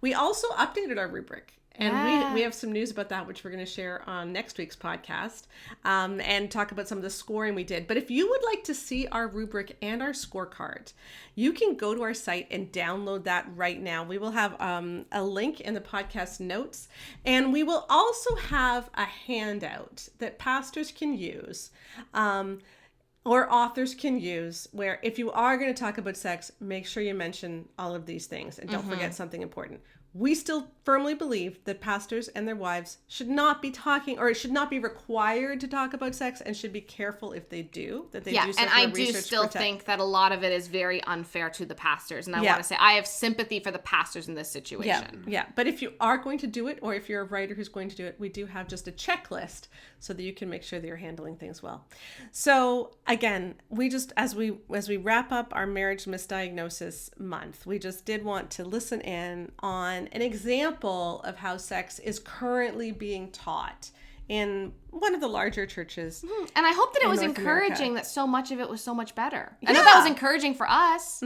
S1: We also updated our rubric. And we have some news about that, which we're going to share on next week's podcast, and talk about some of the scoring we did. But if you would like to see our rubric and our scorecard, you can go to our site and download that right now. We will have a link in the podcast notes, and we will also have a handout that pastors can use, or authors can use, where if you are going to talk about sex, make sure you mention all of these things and don't forget something important. We still firmly believe that pastors and their wives should not be talking, or should not be required to talk about sex, and should be careful if they do, that they do so
S2: and
S1: for
S2: I
S1: a
S2: do
S1: research
S2: still
S1: protect.
S2: think that a lot of it is very unfair to the pastors, and I want to say I have sympathy for the pastors in this situation.
S1: Yeah, but if you are going to do it, or if you're a writer who's going to do it, we do have just a checklist so that you can make sure that you're handling things well. So again, we just, as we wrap up our marriage misdiagnosis month, we just did want to listen in on an example of how sex is currently being taught in one of the larger churches.
S2: And I hope that it was
S1: North
S2: encouraging
S1: America.
S2: that so much of it was so much better. I know that was encouraging for us.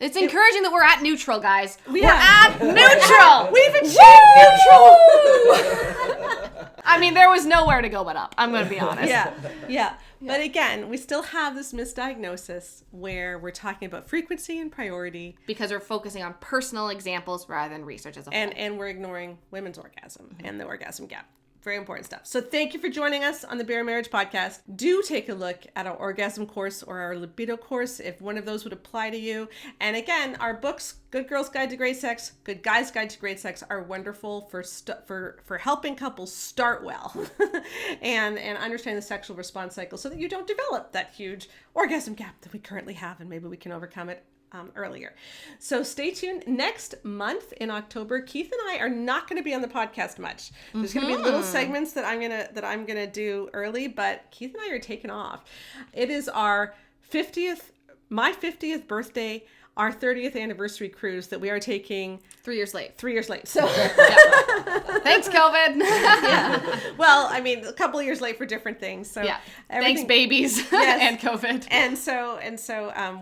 S2: It's encouraging that we're at neutral, guys. We're at neutral.
S1: We've achieved neutral.
S2: I mean, there was nowhere to go but up. I'm going to be honest.
S1: Yeah. But again, we still have this misdiagnosis where we're talking about frequency and priority.
S2: Because we're focusing on personal examples rather than research as a whole.
S1: And we're ignoring women's orgasm and the orgasm gap. Very important stuff. So thank you for joining us on the Bare Marriage Podcast. Do take a look at our orgasm course or our libido course if one of those would apply to you. And again, our books, Good Girl's Guide to Great Sex, Good Guy's Guide to Great Sex, are wonderful for helping couples start well and understand the sexual response cycle so that you don't develop that huge orgasm gap that we currently have, and maybe we can overcome it earlier. So stay tuned. Next month in October, Keith and I are not going to be on the podcast much. There's going to be little segments that I'm gonna do early, but Keith and I are taking off. It is my 50th birthday, our 30th anniversary cruise that we are taking
S2: 3 years late.
S1: 3 years late. So
S2: Thanks, COVID.
S1: Well, I mean, a couple of years late for different things. So
S2: thanks, babies. And COVID.
S1: And so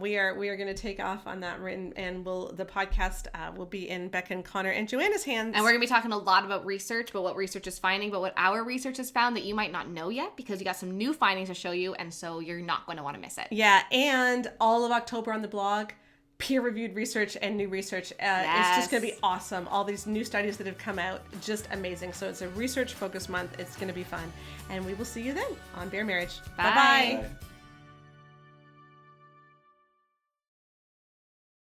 S1: we are going to take off on that, and the podcast will be in Becca and Connor and Joanna's hands.
S2: And we're going to be talking a lot about research, but what research is finding, but what our research has found that you might not know yet, because we got some new findings to show you, and so you're not going to want to miss it.
S1: Yeah, and all of October on the blog, peer-reviewed research and new research. It's just going to be awesome. All these new studies that have come out, just amazing. So it's a research-focused month. It's going to be fun. And we will see you then on Bare Marriage.
S2: Bye.
S3: Bye.